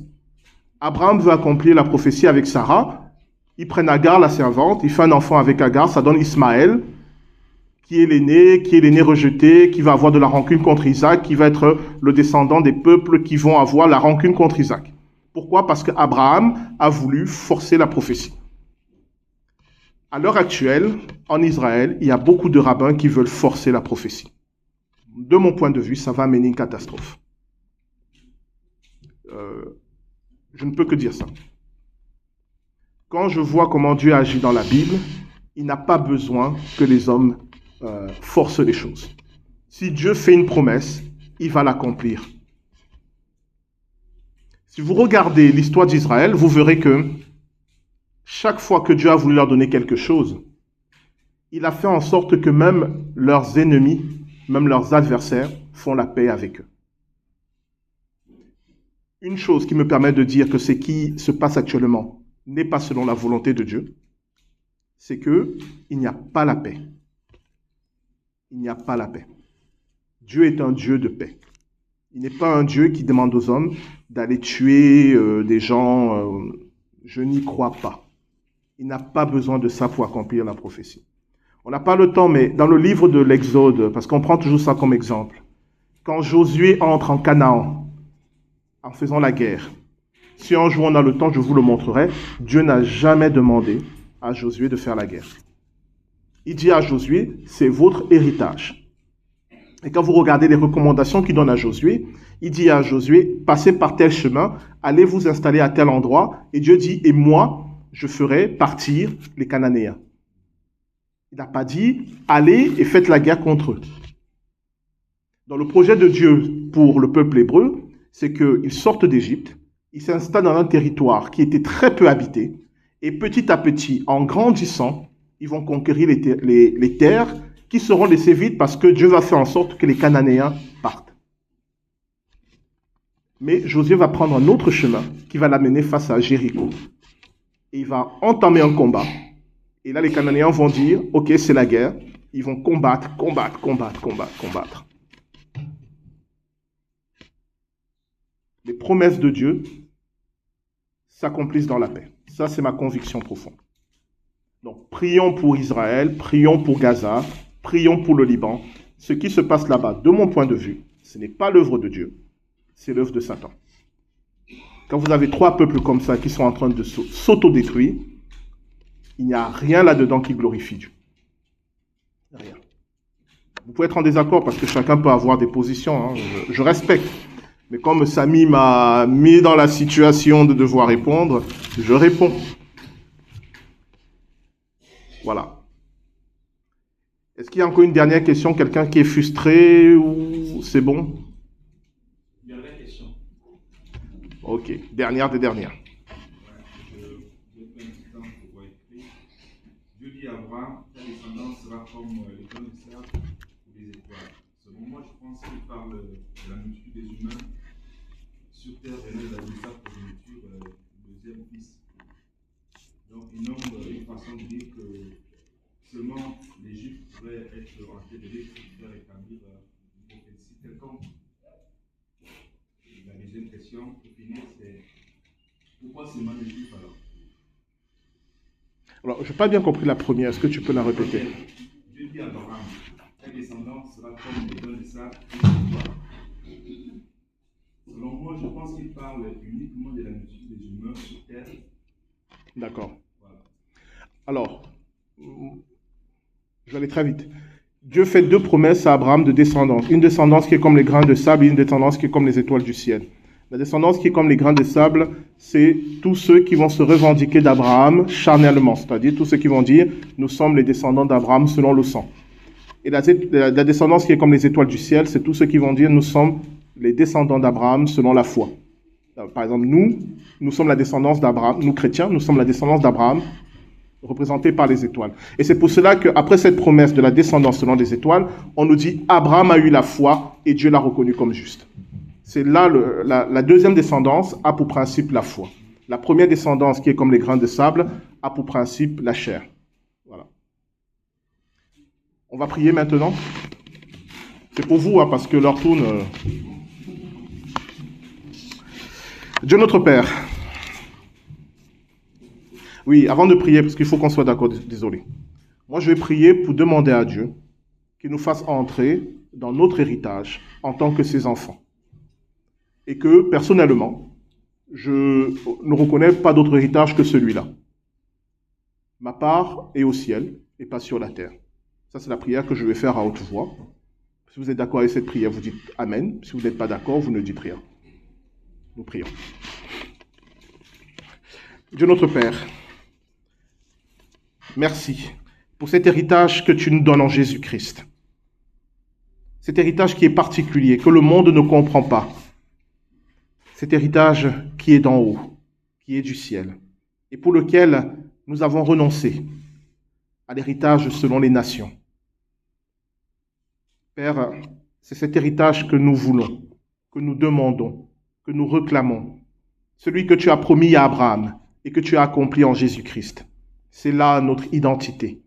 Abraham veut accomplir la prophétie avec Sarah. Ils prennent Agar, la servante, il fait un enfant avec Agar, ça donne Ismaël, qui est l'aîné rejeté, qui va avoir de la rancune contre Isaac, qui va être le descendant des peuples qui vont avoir la rancune contre Isaac. Pourquoi? Parce qu'Abraham a voulu forcer la prophétie. À l'heure actuelle, en Israël, il y a beaucoup de rabbins qui veulent forcer la prophétie. De mon point de vue, ça va amener une catastrophe. Je ne peux que dire ça. Quand je vois comment Dieu agit dans la Bible, il n'a pas besoin que les hommes forcent les choses. Si Dieu fait une promesse, il va l'accomplir. Si vous regardez l'histoire d'Israël, vous verrez que chaque fois que Dieu a voulu leur donner quelque chose, il a fait en sorte que même leurs ennemis, même leurs adversaires, font la paix avec eux. Une chose qui me permet de dire que ce qui se passe actuellement n'est pas selon la volonté de Dieu, c'est qu'il n'y a pas la paix. Il n'y a pas la paix. Dieu est un Dieu de paix. Il n'est pas un Dieu qui demande aux hommes d'aller tuer des gens. Je n'y crois pas. Il n'a pas besoin de ça pour accomplir la prophétie. On n'a pas le temps, mais dans le livre de l'Exode, parce qu'on prend toujours ça comme exemple, quand Josué entre en Canaan, en faisant la guerre, si un jour on a le temps, je vous le montrerai, Dieu n'a jamais demandé à Josué de faire la guerre. Il dit à Josué, c'est votre héritage. Et quand vous regardez les recommandations qu'il donne à Josué, il dit à Josué, passez par tel chemin, allez vous installer à tel endroit. Et Dieu dit, et moi, je ferai partir les Cananéens. Il n'a pas dit, allez et faites la guerre contre eux. Dans le projet de Dieu pour le peuple hébreu, c'est qu'ils sortent d'Égypte, ils s'installent dans un territoire qui était très peu habité, et petit à petit, en grandissant, ils vont conquérir les terres qui seront laissées vides parce que Dieu va faire en sorte que les Cananéens partent. Mais Josué va prendre un autre chemin qui va l'amener face à Jéricho. Et il va entamer un combat. Et là, les Cananéens vont dire, ok, c'est la guerre. Ils vont combattre. Les promesses de Dieu s'accomplissent dans la paix. Ça, c'est ma conviction profonde. Donc, prions pour Israël, prions pour Gaza, prions pour le Liban. Ce qui se passe là-bas, de mon point de vue, ce n'est pas l'œuvre de Dieu, c'est l'œuvre de Satan. Quand vous avez 3 peuples comme ça qui sont en train de s'autodétruire, il n'y a rien là-dedans qui glorifie Dieu. Rien. Vous pouvez être en désaccord parce que chacun peut avoir des positions, hein, je respecte. Mais comme Samy m'a mis dans la situation de devoir répondre, je réponds. Voilà. Est-ce qu'il y a encore une dernière question? Quelqu'un qui est frustré ou c'est bon? Dernière question. Ok, dernière des dernières. Je vais prendre un petit temps pour voir écrit. Dieu dit à Abraham, ta descendance sera comme les grains de sable ou les étoiles. Selon moi, je pense qu'il parle de la multitude des humains sur terre et là, il a dit ça pour nourriture le deuxième fils. Donc, il nomme une façon de dire que seulement les Juifs pourraient être enterrés pour faire établir une prophétie quelconque. La deuxième question, pour finir, c'est pourquoi seulement les Juifs alors? Alors, je n'ai pas bien compris la première. Est-ce que tu peux la répéter? Dieu dit à Abraham, ta descendance sera comme les grains de sable et les étoiles. Selon moi, je pense qu'il parle uniquement de la multitude des humains sur terre. D'accord. Voilà. Alors, je vais aller très vite. Dieu fait 2 promesses à Abraham de descendance. Une descendance qui est comme les grains de sable et une descendance qui est comme les étoiles du ciel. La descendance qui est comme les grains de sable, c'est tous ceux qui vont se revendiquer d'Abraham charnellement, c'est-à-dire tous ceux qui vont dire « nous sommes les descendants d'Abraham selon le sang ». Et la descendance qui est comme les étoiles du ciel, c'est tous ceux qui vont dire « nous sommes les descendants d'Abraham selon la foi ». Par exemple, nous sommes la descendance d'Abraham, nous chrétiens, nous sommes la descendance d'Abraham, représentés par les étoiles. Et c'est pour cela qu'après cette promesse de la descendance selon les étoiles, on nous dit « Abraham a eu la foi et Dieu l'a reconnu comme juste ». C'est là, la deuxième descendance a pour principe la foi. La première descendance, qui est comme les grains de sable, a pour principe la chair. Voilà. On va prier maintenant. C'est pour vous, hein, parce que l'heure tourne. Dieu notre Père. Oui, avant de prier, parce qu'il faut qu'on soit d'accord, désolé. Moi, je vais prier pour demander à Dieu qu'il nous fasse entrer dans notre héritage en tant que ses enfants. Et que, personnellement, je ne reconnais pas d'autre héritage que celui-là. Ma part est au ciel et pas sur la terre. Ça, c'est la prière que je vais faire à haute voix. Si vous êtes d'accord avec cette prière, vous dites Amen. Si vous n'êtes pas d'accord, vous ne dites rien. Nous prions. Dieu notre Père, merci pour cet héritage que tu nous donnes en Jésus-Christ. Cet héritage qui est particulier, que le monde ne comprend pas. Cet héritage qui est d'en haut, qui est du ciel, et pour lequel nous avons renoncé à l'héritage selon les nations. Père, c'est cet héritage que nous voulons, que nous demandons, que nous réclamons, celui que tu as promis à Abraham et que tu as accompli en Jésus-Christ. C'est là notre identité,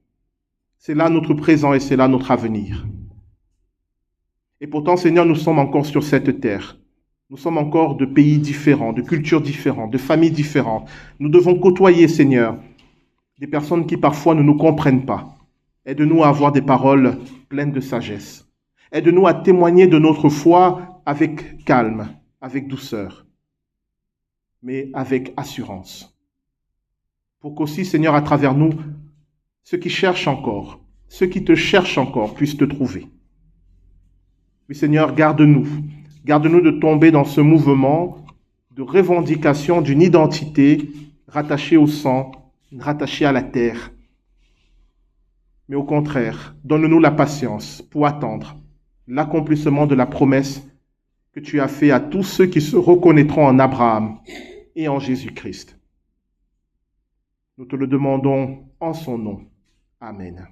c'est là notre présent et c'est là notre avenir. Et pourtant, Seigneur, nous sommes encore sur cette terre. Nous sommes encore de pays différents, de cultures différentes, de familles différentes. Nous devons côtoyer, Seigneur, des personnes qui parfois ne nous comprennent pas. Aide-nous à avoir des paroles pleines de sagesse. Aide-nous à témoigner de notre foi avec calme, avec douceur, mais avec assurance. Pour qu'aussi, Seigneur, à travers nous, ceux qui cherchent encore, ceux qui te cherchent encore puissent te trouver. Oui, Seigneur, garde-nous. Garde-nous de tomber dans ce mouvement de revendication d'une identité rattachée au sang, rattachée à la terre. Mais au contraire, donne-nous la patience pour attendre l'accomplissement de la promesse que tu as faite à tous ceux qui se reconnaîtront en Abraham et en Jésus-Christ. Nous te le demandons en son nom. Amen.